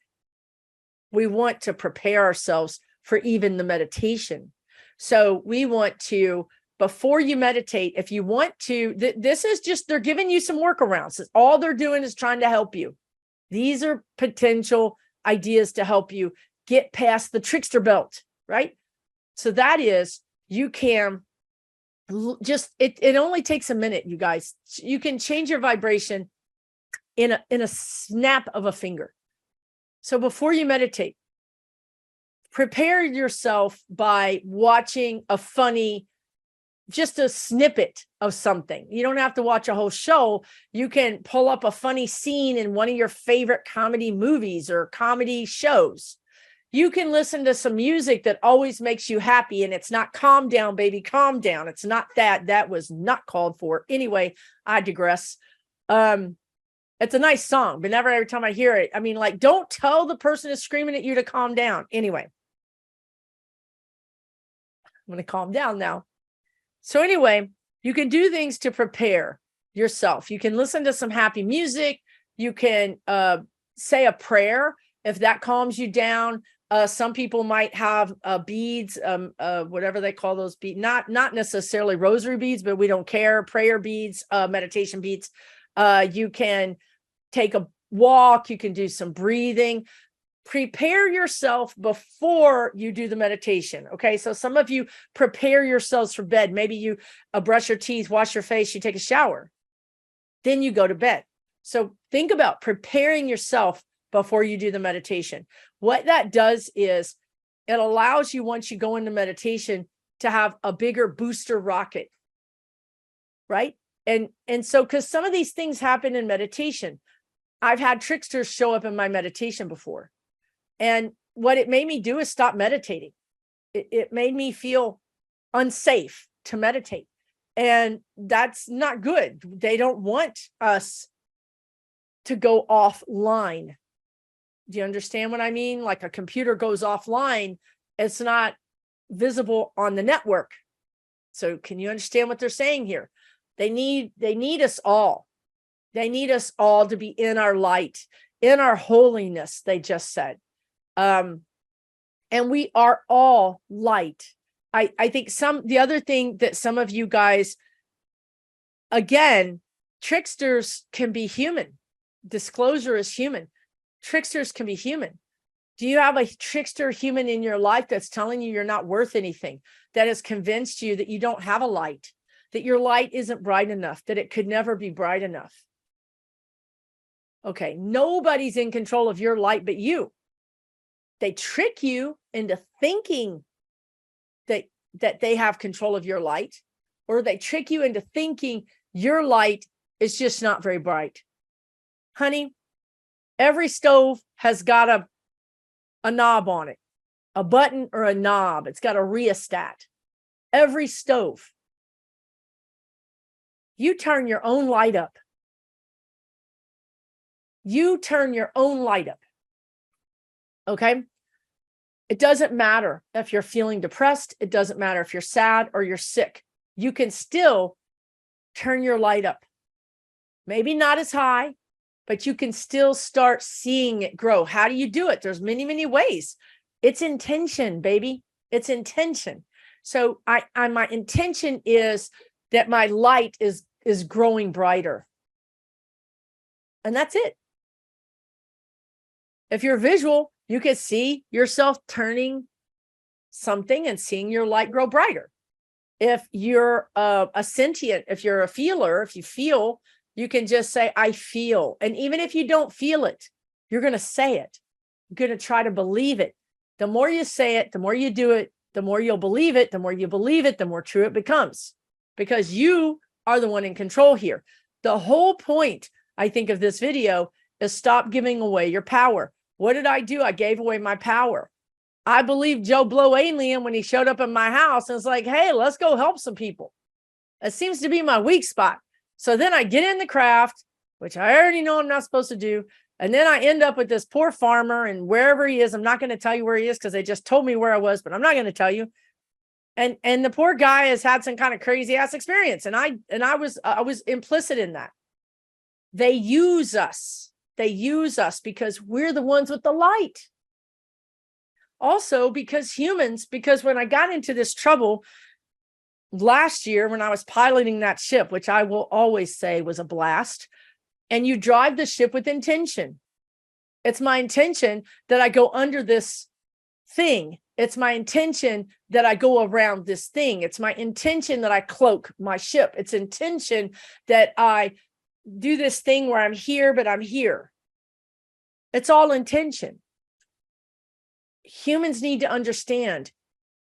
We want to prepare ourselves for even the meditation. So we want to, before you meditate, if you want to, this is just, they're giving you some workarounds. All they're doing is trying to help you. These are potential ideas to help you get past the trickster belt, right? So that is, you can just, it only takes a minute, you guys. You can change your vibration in a snap of a finger. So before you meditate, prepare yourself by watching a funny, just a snippet of something. You don't have to watch a whole show. You can pull up a funny scene in one of your favorite comedy movies or comedy shows. You can listen to some music that always makes you happy, and it's not calm down, baby, calm down. It's not that. That was not called for. Anyway, I digress. It's a nice song, but never every time I hear it, I mean, like, don't tell the person who's screaming at you to calm down. Anyway, I'm going to calm down now. So anyway, you can do things to prepare yourself. You can listen to some happy music. You can say a prayer if that calms you down. Some people might have beads, whatever they call those beads, not necessarily rosary beads, but we don't care. Prayer beads, meditation beads. You can take a walk. You can do some breathing. Prepare yourself before you do the meditation. Okay. So some of you prepare yourselves for bed. Maybe you brush your teeth, wash your face, you take a shower, then you go to bed. So think about preparing yourself before you do the meditation. What that does is it allows you, once you go into meditation, to have a bigger booster rocket, right? And so, because some of these things happen in meditation, I've had tricksters show up in my meditation before. And what it made me do is stop meditating. It made me feel unsafe to meditate. And that's not good. They don't want us to go offline. Do you understand what I mean? Like a computer goes offline, it's not visible on the network. So can you understand what they're saying here? They need us all. They need us all to be in our light, in our holiness, they just said. And we are all light. I think the other thing that some of you guys, again, tricksters can be human. Disclosure is human. Tricksters can be human. Do you have a trickster human in your life that's telling you you're not worth anything, that has convinced you that you don't have a light, that your light isn't bright enough, that it could never be bright enough? Okay, nobody's in control of your light but you. They trick you into thinking that they have control of your light, or they trick you into thinking your light is just not very bright. Honey, every stove has got a knob on it, a button or a knob. It's got a rheostat. Every stove. You turn your own light up. You turn your own light up. Okay? It doesn't matter if you're feeling depressed. It doesn't matter if you're sad or you're sick. You can still turn your light up. Maybe not as high, but you can still start seeing it grow. How do you do it? There's many, many ways. It's intention, baby. It's intention. So my intention is that my light is growing brighter. And that's it. If you're visual, you can see yourself turning something and seeing your light grow brighter. If you're a sentient, if you're a feeler, if you feel, you can just say, I feel. And even if you don't feel it, you're going to say it. You're going to try to believe it. The more you say it, the more you do it, the more you'll believe it. The more you believe it, the more true it becomes. Because you are the one in control here. The whole point, I think, of this video is stop giving away your power. What did I do? I gave away my power. I believed Joe Blow Alien when he showed up in my house and was like, hey, let's go help some people. It seems to be my weak spot. So then I get in the craft, which I already know I'm not supposed to do. And then I end up with this poor farmer, and wherever he is, I'm not going to tell you where he is because they just told me where I was, but I'm not going to tell you. And the poor guy has had some kind of crazy ass experience. And I was implicit in that. They use us. They use us because we're the ones with the light. Also, because when I got into this trouble last year, when I was piloting that ship, which I will always say was a blast, and you drive the ship with intention. It's my intention that I go under this thing. It's my intention that I go around this thing. It's my intention that I cloak my ship. It's intention that I do this thing where I'm here, but I'm here. It's all intention. Humans need to understand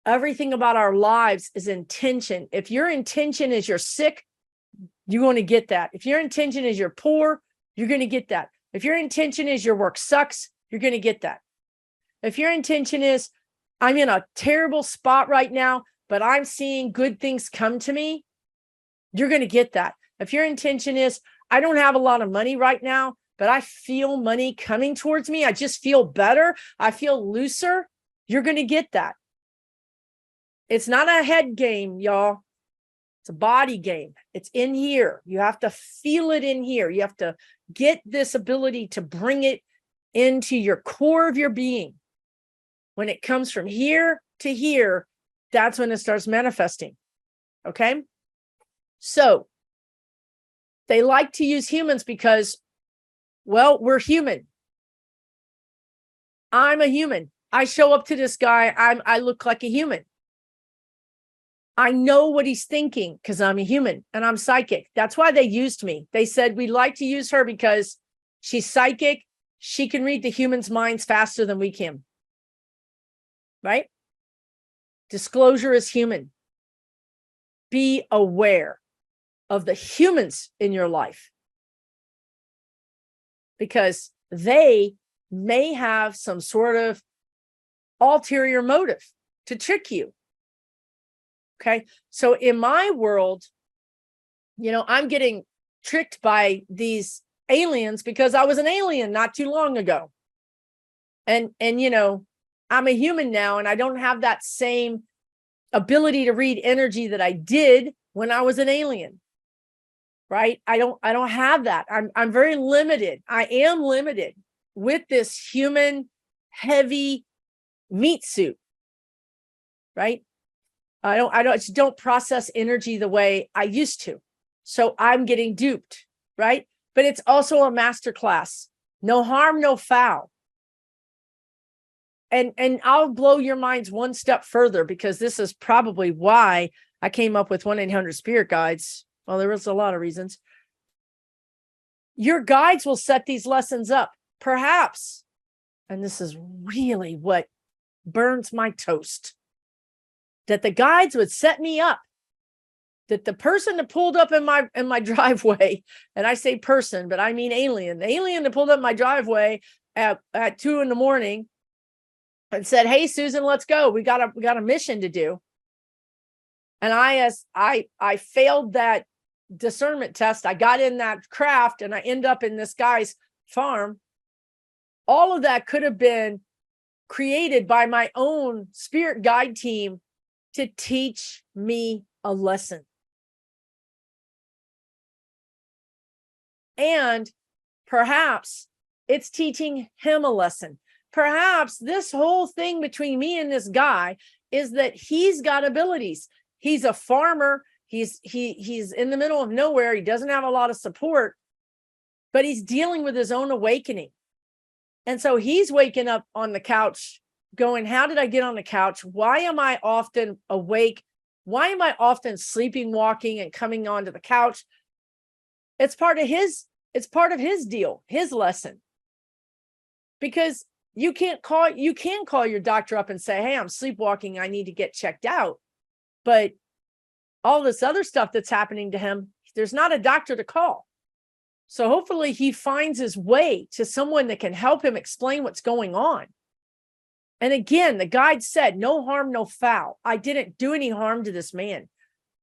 everything about our lives is intention. If your intention is you're sick, you're going to get that. If your intention is you're poor, you're going to get that. If your intention is your work sucks, you're going to get that. If your intention is I'm in a terrible spot right now, but I'm seeing good things come to me, you're going to get that. If your intention is I don't have a lot of money right now, but I feel money coming towards me, I just feel better, I feel looser, you're going to get that. It's not a head game, y'all. It's a body game. It's in here. You have to feel it in here. You have to get this ability to bring it into your core of your being. When it comes from here to here, that's when it starts manifesting. Okay? So they like to use humans because, well, we're human. I'm a human. I show up to this guy. I look like a human. I know what he's thinking because I'm a human and I'm psychic. That's why they used me. They said, we'd like to use her because she's psychic. She can read the humans' minds faster than we can. Right? Disclosure is human. Be aware of the humans in your life because they may have some sort of ulterior motive to trick you. Okay. So in my world, I'm getting tricked by these aliens because I was an alien not too long ago. And you know, I'm a human now and I don't have that same ability to read energy that I did when I was an alien. Right? I don't have that. I'm very limited. I am limited with this human heavy meat suit. Right? I just don't process energy the way I used to. So I'm getting duped, right? But it's also a masterclass. No harm, no foul. And I'll blow your minds one step further, because this is probably why I came up with 1-800 Spirit Guides. Well, there was a lot of reasons. Your guides will set these lessons up, perhaps. And this is really what burns my toast. That the guides would set me up. That the person that pulled up in my driveway, and I say person, but I mean alien, the alien that pulled up my driveway at 2 a.m. and said, "Hey, Susan, let's go. We got a mission to do." And I failed that discernment test. I got in that craft and I end up in this guy's farm. All of that could have been created by my own spirit guide team to teach me a lesson. And perhaps it's teaching him a lesson. Perhaps this whole thing between me and this guy is that he's got abilities. He's a farmer. He's in the middle of nowhere. He doesn't have a lot of support, but he's dealing with his own awakening. And so he's waking up on the couch going, how did I get on the couch? Why am I often awake? Why am I often sleeping, walking, and coming onto the couch? It's part of his deal, his lesson. Because you can call your doctor up and say, "Hey, I'm sleepwalking. I need to get checked out." But all this other stuff that's happening to him, there's not a doctor to call. So hopefully he finds his way to someone that can help him explain what's going on. And again, the guide said, no harm, no foul. I didn't do any harm to this man.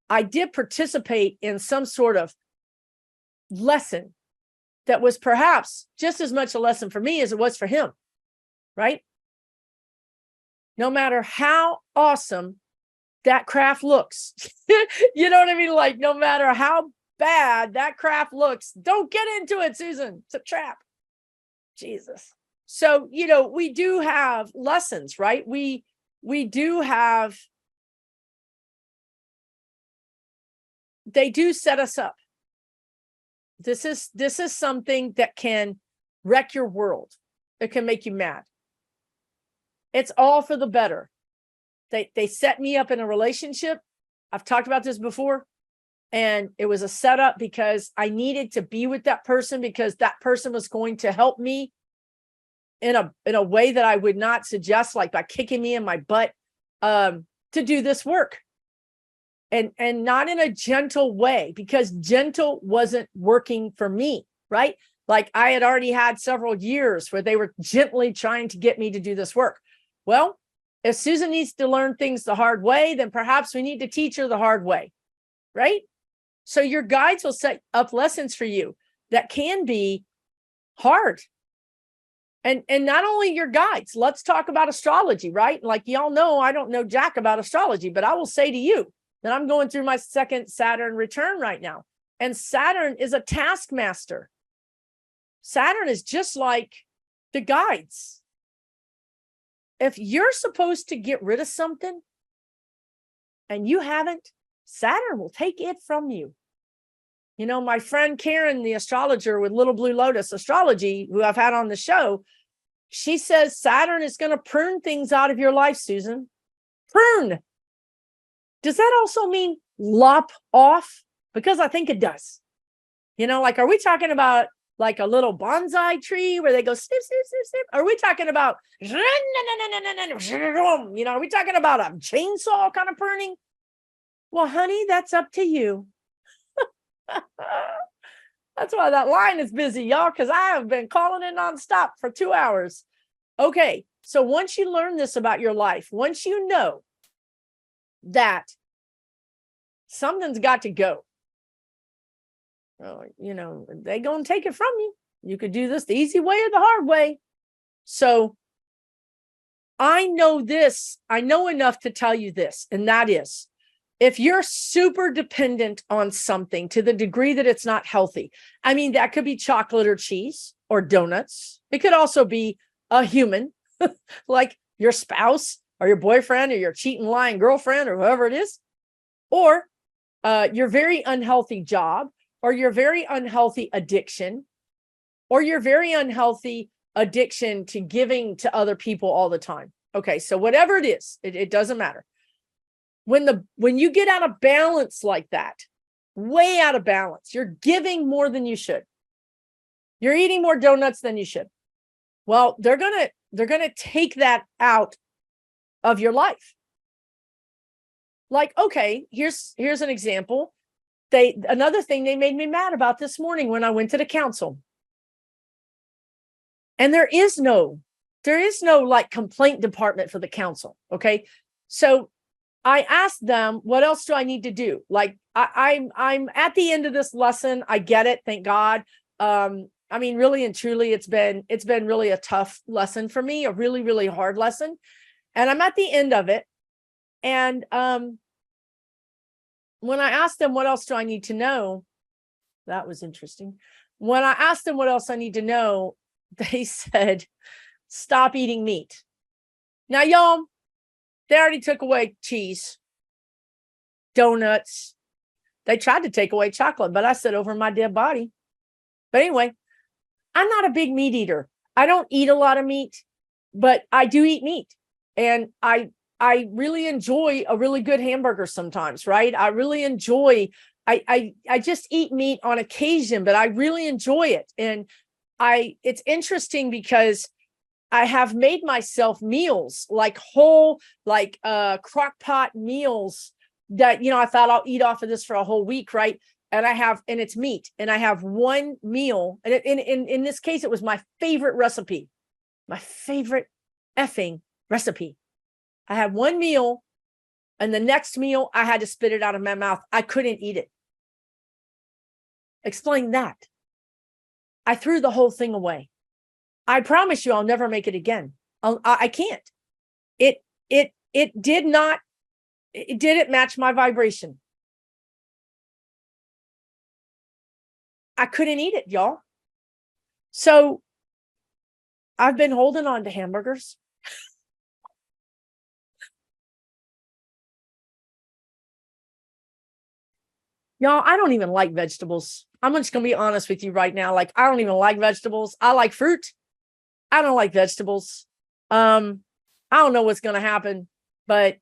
I did participate in some sort of lesson that was perhaps just as much a lesson for me as it was for him, right? No matter how awesome that craft looks, you know what I mean? Like, no matter how bad that craft looks, don't get into it, Susan. It's a trap. Jesus. So, you know, we do have lessons, right? We do have, they do set us up. This is something that can wreck your world. It can make you mad. It's all for the better. They set me up in a relationship. I've talked about this before. And it was a setup because I needed to be with that person, because that person was going to help me in a way that I would not suggest, like by kicking me in my butt, to do this work. And not in a gentle way, because gentle wasn't working for me, right? Like I had already had several years where they were gently trying to get me to do this work. Well, if Susan needs to learn things the hard way, then perhaps we need to teach her the hard way, right? So your guides will set up lessons for you that can be hard. And not only your guides, let's talk about astrology, right? Like y'all know, I don't know jack about astrology, but I will say to you that I'm going through my second Saturn return right now. And Saturn is a taskmaster. Saturn is just like the guides. If you're supposed to get rid of something and you haven't, Saturn will take it from you. You know, my friend Karen, the astrologer with Little Blue Lotus Astrology, who I've had on the show, she says Saturn is going to prune things out of your life, Susan. Prune. Does that also mean lop off? Because I think it does. You know, like, are we talking about like a little bonsai tree where they go snip, snip, snip, snip? Are we talking about, you know, are we talking about a chainsaw kind of pruning? Well, honey, that's up to you. That's why that line is busy, y'all, because I have been calling it nonstop for 2 hours. Okay, so once you learn this about your life, once you know that something's got to go, You know, they gonna take it from you. You could do this the easy way or the hard way. So I know this, I know enough to tell you this, and that is, if you're super dependent on something to the degree that it's not healthy, I mean, that could be chocolate or cheese or donuts. It could also be a human, like your spouse or your boyfriend or your cheating, lying girlfriend or whoever it is, or your very unhealthy job, or your very unhealthy addiction, or your very unhealthy addiction to giving to other people all the time. Okay, so whatever it is, it doesn't matter. When you get out of balance like that, way out of balance, you're giving more than you should. You're eating more donuts than you should. Well, they're gonna take that out of your life. Like, okay, here's an example. Another thing they made me mad about this morning when I went to the council. And there is no like complaint department for the council. Okay. So I asked them, what else do I need to do? Like I'm at the end of this lesson. I get it. Thank God. I mean, really and truly, it's been really a tough lesson for me, a really, really hard lesson. And I'm at the end of it. And when I asked them, what else do I need to know? That was interesting. When I asked them what else I need to know, they said, stop eating meat. Now, y'all, they already took away cheese, donuts. They tried to take away chocolate, but I said over my dead body. But anyway, I'm not a big meat eater. I don't eat a lot of meat, but I do eat meat. And I really enjoy a really good hamburger sometimes, right? I really enjoy, I just eat meat on occasion, but I really enjoy it. And it's interesting because I have made myself meals, like whole, like crock pot meals that, you know, I thought I'll eat off of this for a whole week, right? And and it's meat. And I have one meal. And in this case, it was my favorite recipe, my favorite effing recipe. I had one meal, and the next meal, I had to spit it out of my mouth. I couldn't eat it. Explain that. I threw the whole thing away. I promise you I'll never make it again. I can't. It didn't match my vibration. I couldn't eat it, y'all. So I've been holding on to hamburgers. Y'all, I don't even like vegetables. I'm just going to be honest with you right now. Like, I don't even like vegetables. I like fruit. I don't like vegetables. I don't know what's going to happen, but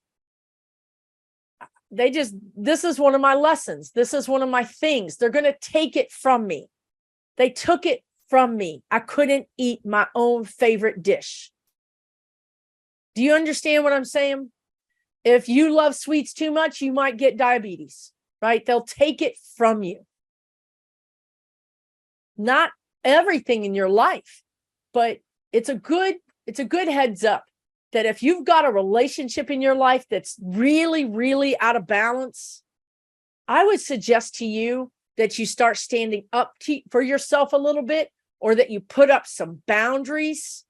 this is one of my lessons. This is one of my things. They're going to take it from me. They took it from me. I couldn't eat my own favorite dish. Do you understand what I'm saying? If you love sweets too much, you might get diabetes, right? They'll take it from you. Not everything in your life, but it's a good heads up that if you've got a relationship in your life that's really, really out of balance, I would suggest to you that you start standing up for yourself a little bit, or that you put up some boundaries.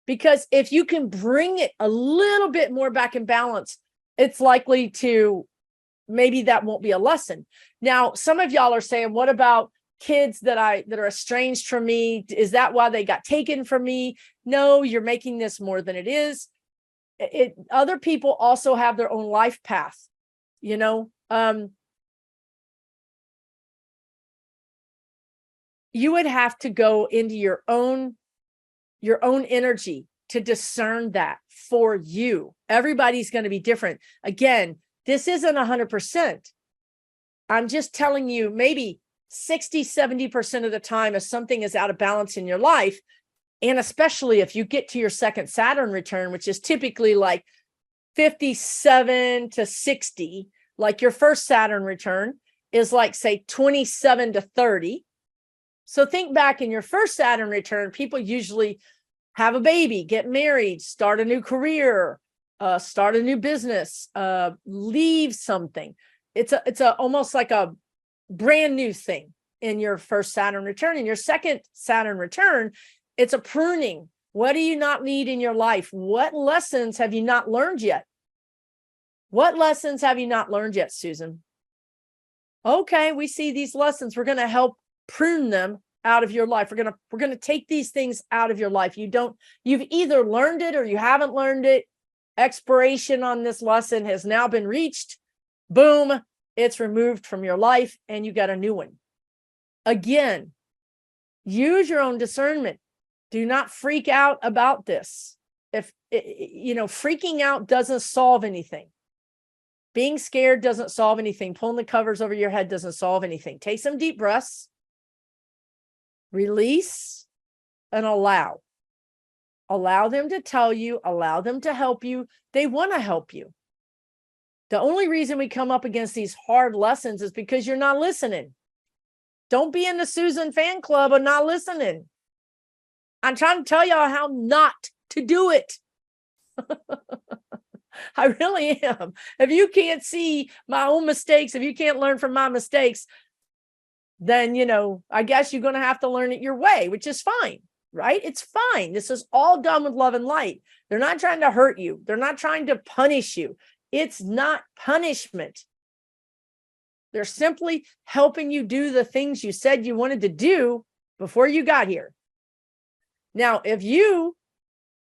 Because if you can bring it a little bit more back in balance, it's likely to, maybe that won't be a lesson. Now, some of y'all are saying, what about kids that are estranged from me? Is that why they got taken from me? No, you're making this more than it is. Other people also have their own life path, you know. You would have to go into your own energy to discern that for you. Everybody's going to be different. Again, this isn't 100%. I'm just telling you, maybe 60, 70% of the time, if something is out of balance in your life, and especially if you get to your second Saturn return, which is typically like 57 to 60, like your first Saturn return is like, say, 27 to 30. So think back in your first Saturn return, people usually have a baby, get married, start a new career, start a new business, leave something. It's almost like a brand new thing in your first Saturn return. In your second Saturn return, it's a pruning. What do you not need in your life? What lessons have you not learned yet? What lessons have you not learned yet, Susan? Okay, we see these lessons. We're going to help prune them out of your life. We're going to take these things out of your life. You've either learned it or you haven't learned it. Expiration on this lesson has now been reached. Boom, it's removed from your life and you got a new one. Again, use your own discernment. Do not freak out about this. If freaking out doesn't solve anything. Being scared doesn't solve anything. Pulling the covers over your head doesn't solve anything. Take some deep breaths. Release and allow. Allow them to tell you, allow them to help you. They want to help you. The only reason we come up against these hard lessons is because you're not listening. Don't be in the Susan fan club of not listening. I'm trying to tell y'all how not to do it. I really am. If you can't see my own mistakes, if you can't learn from my mistakes, then, I guess you're going to have to learn it your way, which is fine, right? It's fine. This is all done with love and light. They're not trying to hurt you. They're not trying to punish you. It's not punishment. They're simply helping you do the things you said you wanted to do before you got here. Now, if you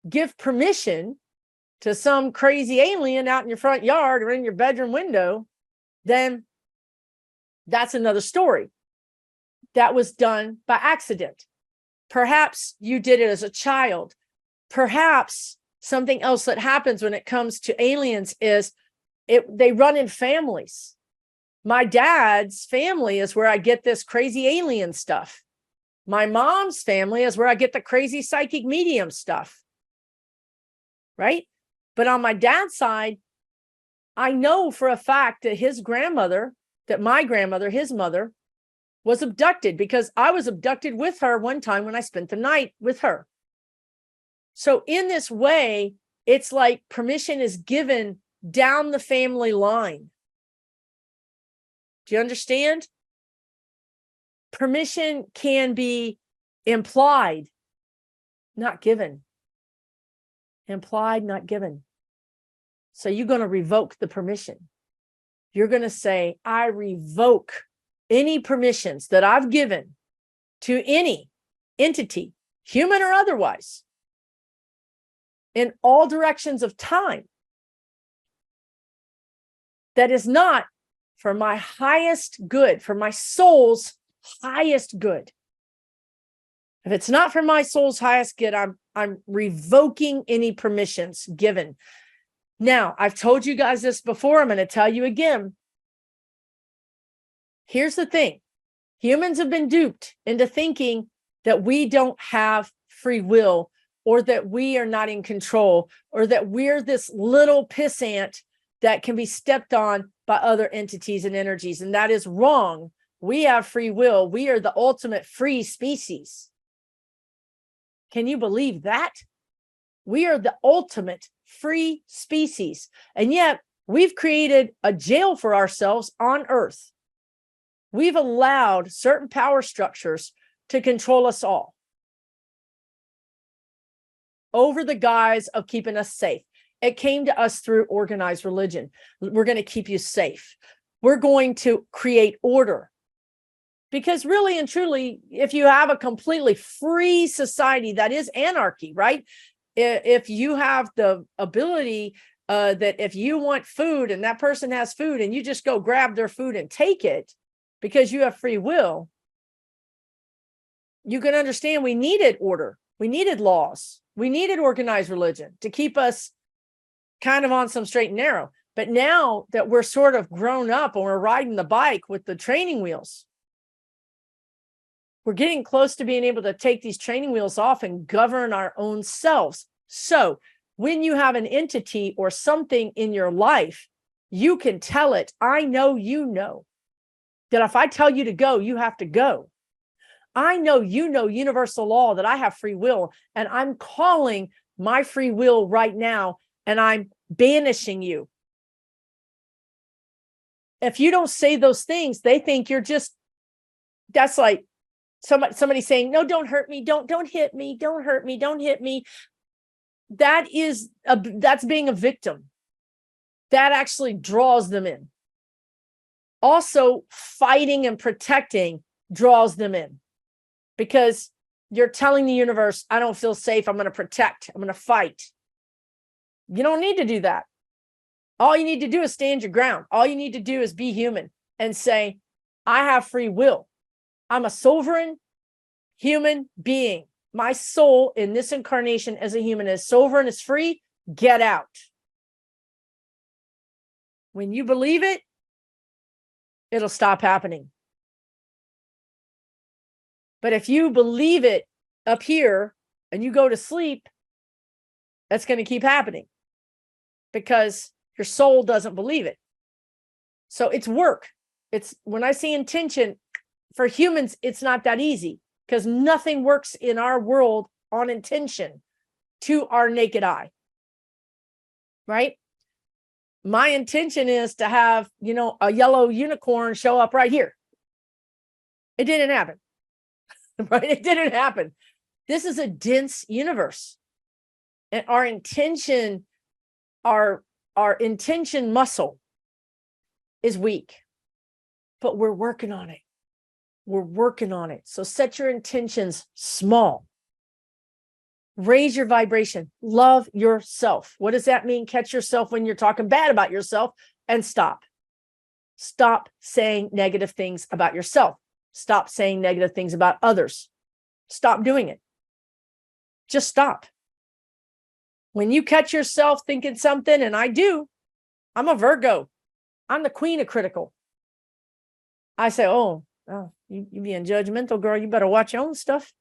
give permission to some crazy alien out in your front yard or in your bedroom window, then that's another story. That was done by accident. Perhaps you did it as a child. Perhaps something else that happens when it comes to aliens is they run in families. My dad's family is where I get this crazy alien stuff. My mom's family is where I get the crazy psychic medium stuff. Right? But on my dad's side, I know for a fact that my grandmother, his mother, was abducted because I was abducted with her one time when I spent the night with her. So in this way, it's like permission is given down the family line. Do you understand? Permission can be implied, not given. Implied, not given. So you're going to revoke the permission. You're going to say, I revoke any permissions that I've given to any entity, human or otherwise, in all directions of time that is not for my highest good, for my soul's highest good. If it's not for my soul's highest good, I'm revoking any permissions given. Now, I've told you guys this before. I'm going to tell you again. Here's the thing. Humans have been duped into thinking that we don't have free will, or that we are not in control, or that we're this little pissant that can be stepped on by other entities and energies. And that is wrong. We have free will. We are the ultimate free species. Can you believe that? We are the ultimate free species. And yet we've created a jail for ourselves on Earth. We've allowed certain power structures to control us all over the guise of keeping us safe. It came to us through organized religion. We're going to keep you safe. We're going to create order. Because really and truly, if you have a completely free society, that is anarchy, right? If you have the ability that if you want food and that person has food and you just go grab their food and take it because you have free will, you can understand we needed order. We needed laws. We needed organized religion to keep us kind of on some straight and narrow. But now that we're sort of grown up and we're riding the bike with the training wheels, we're getting close to being able to take these training wheels off and govern our own selves. So when you have an entity or something in your life, you can tell it, I know you know that if I tell you to go, you have to go. I know you know universal law that I have free will, and I'm calling my free will right now, and I'm banishing you. if you don't say those things, they think you're just, that's like somebody saying, no, don't hurt me. Don't hit me. Don't hurt me. Don't hit me. That's being a victim. That actually draws them in. Also, fighting and protecting draws them in, because you're telling the universe, I don't feel safe. I'm going to protect. I'm going to fight. You don't need to do that. All you need to do is stand your ground. All you need to do is be human and say, I have free will. I'm a sovereign human being. My soul in this incarnation as a human is sovereign, is free. Get out. When you believe it, it'll stop happening. But if you believe it up here and you go to sleep, that's going to keep happening because your soul doesn't believe it. So it's work. It's when I say intention for humans, it's not that easy because nothing works in our world on intention to our naked eye. Right? My intention is to have, a yellow unicorn show up right here. It didn't happen. Right? It didn't happen. This is a dense universe. And our intention muscle is weak. But we're working on it. We're working on it. So set your intentions small. Raise your vibration. Love yourself. What does that mean? Catch yourself when you're talking bad about yourself and stop. Stop saying negative things about yourself. Stop saying negative things about others. Stop doing it. Just stop. When you catch yourself thinking something, and I do, I'm a Virgo. I'm the queen of critical. I say, oh, you being judgmental, girl, you better watch your own stuff.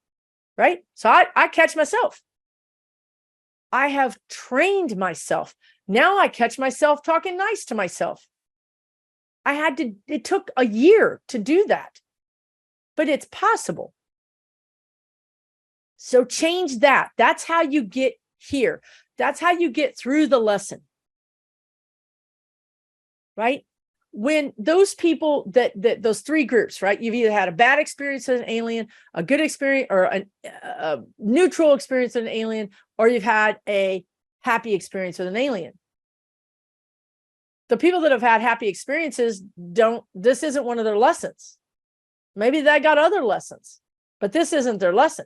Right? So I catch myself. I have trained myself. Now I catch myself talking nice to myself. It took a year to do that, but it's possible. So change that. That's how you get here. That's how you get through the lesson. Right? When those people those three groups, right? You've either had a bad experience with an alien, a good experience, or a neutral experience with an alien, or you've had a happy experience with an alien. The people that have had happy experiences this isn't one of their lessons. Maybe they got other lessons, but this isn't their lesson.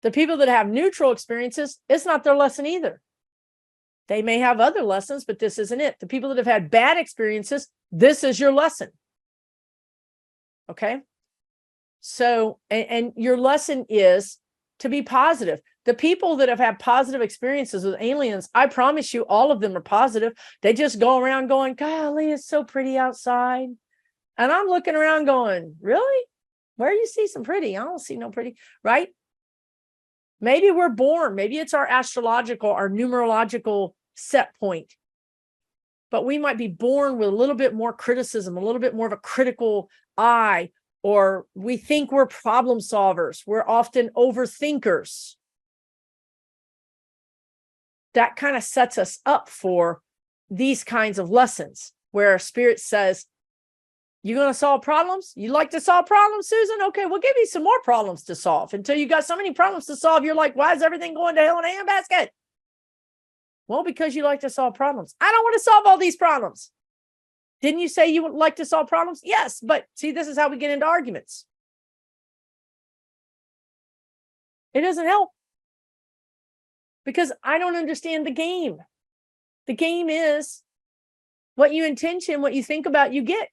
The people that have neutral experiences, it's not their lesson either. They may have other lessons, but this isn't it. The people that have had bad experiences, this is your lesson. Okay? So, and your lesson is to be positive. The people that have had positive experiences with aliens, I promise you, all of them are positive. They just go around going, golly, it's so pretty outside. And I'm looking around going, really? Where you see some pretty? I don't see no pretty, right? Maybe we're born. Maybe it's our astrological, our numerological set point. But we might be born with a little bit more criticism, a little bit more of a critical eye, or we think we're problem solvers. We're often overthinkers. That kind of sets us up for these kinds of lessons where Spirit says, you're going to solve problems? You like to solve problems, Susan? Okay, we'll give you some more problems to solve until you got so many problems to solve. You're like, why is everything going to hell in a handbasket? Well, because you like to solve problems. I don't want to solve all these problems. Didn't you say you would like to solve problems? Yes, but see, this is how we get into arguments. It doesn't help because I don't understand the game. The game is what you intention, what you think about, you get.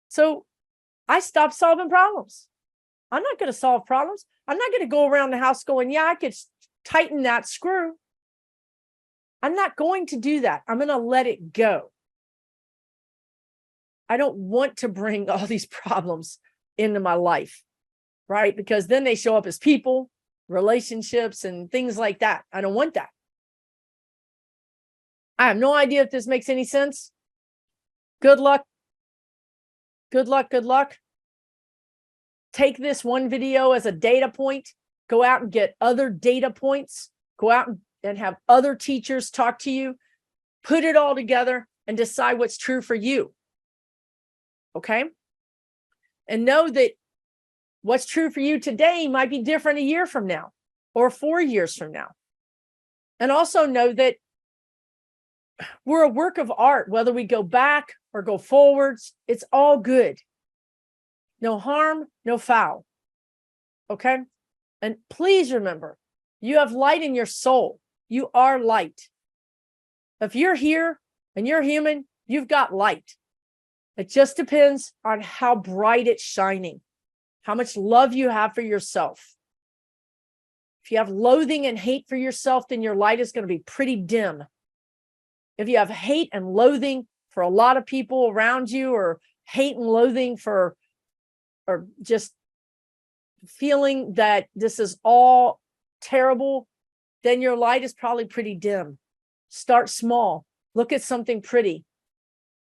So I stopped solving problems. I'm not going to solve problems. I'm not going to go around the house going, yeah, I could tighten that screw. I'm not going to do that. I'm going to let it go. I don't want to bring all these problems into my life, right? Because then they show up as people, relationships, and things like that. I don't want that. I have no idea if this makes any sense. Good luck. Good luck. Good luck. Take this one video as a data point. Go out and get other data points. Go out and have other teachers talk to you. Put it all together. and decide what's true for you. Okay. And know that what's true for you today might be different a year from now or 4 years from now. And also know that we're a work of art, whether we go back or go forwards, it's all good. No harm, no foul. Okay. And please remember, you have light in your soul. You are light. If you're here and you're human, you've got light. It just depends on how bright it's shining, how much love you have for yourself. If you have loathing and hate for yourself, then your light is going to be pretty dim. If you have hate and loathing for a lot of people around you, or hate and loathing for, or just feeling that this is all terrible, then your light is probably pretty dim. Start small. Look at something pretty.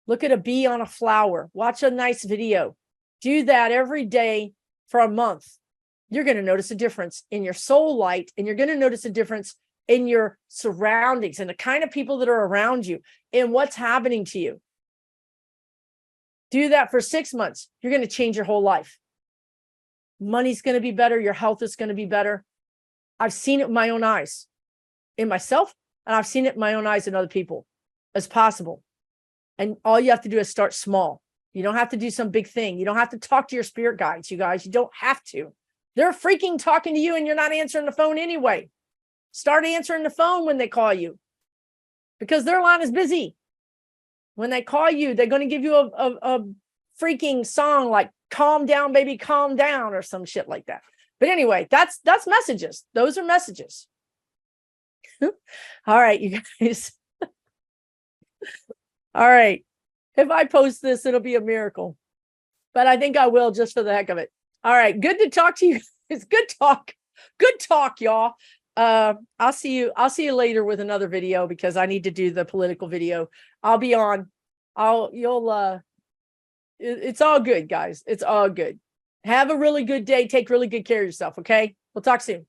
Look at a bee on a flower. Watch a nice video. Do that every day for a month. You're going to notice a difference in your soul light, and you're going to notice a difference in your surroundings and the kind of people that are around you and what's happening to you. Do that for 6 months. You're going to change your whole life. Money's going to be better. Your health is going to be better. I've seen it with my own eyes in myself, and I've seen it in my own eyes in other people. It's possible. And all you have to do is start small. You don't have to do some big thing. You don't have to talk to your spirit guides, you guys. You don't have to. They're freaking talking to you and you're not answering the phone anyway. Start answering the phone when they call you, because their line is busy. When they call you, they're going to give you a freaking song like "Calm Down, Baby, Calm Down" or some shit like that. But anyway, that's messages. Those are messages. All right, you guys. All right. If I post this, it'll be a miracle. But I think I will, just for the heck of it. All right. Good to talk to you. It's good talk. Good talk, y'all. I'll see you later with another video, because I need to do the political video. I'll be on. It's all good, guys. It's all good. Have a really good day. Take really good care of yourself. Okay. We'll talk soon.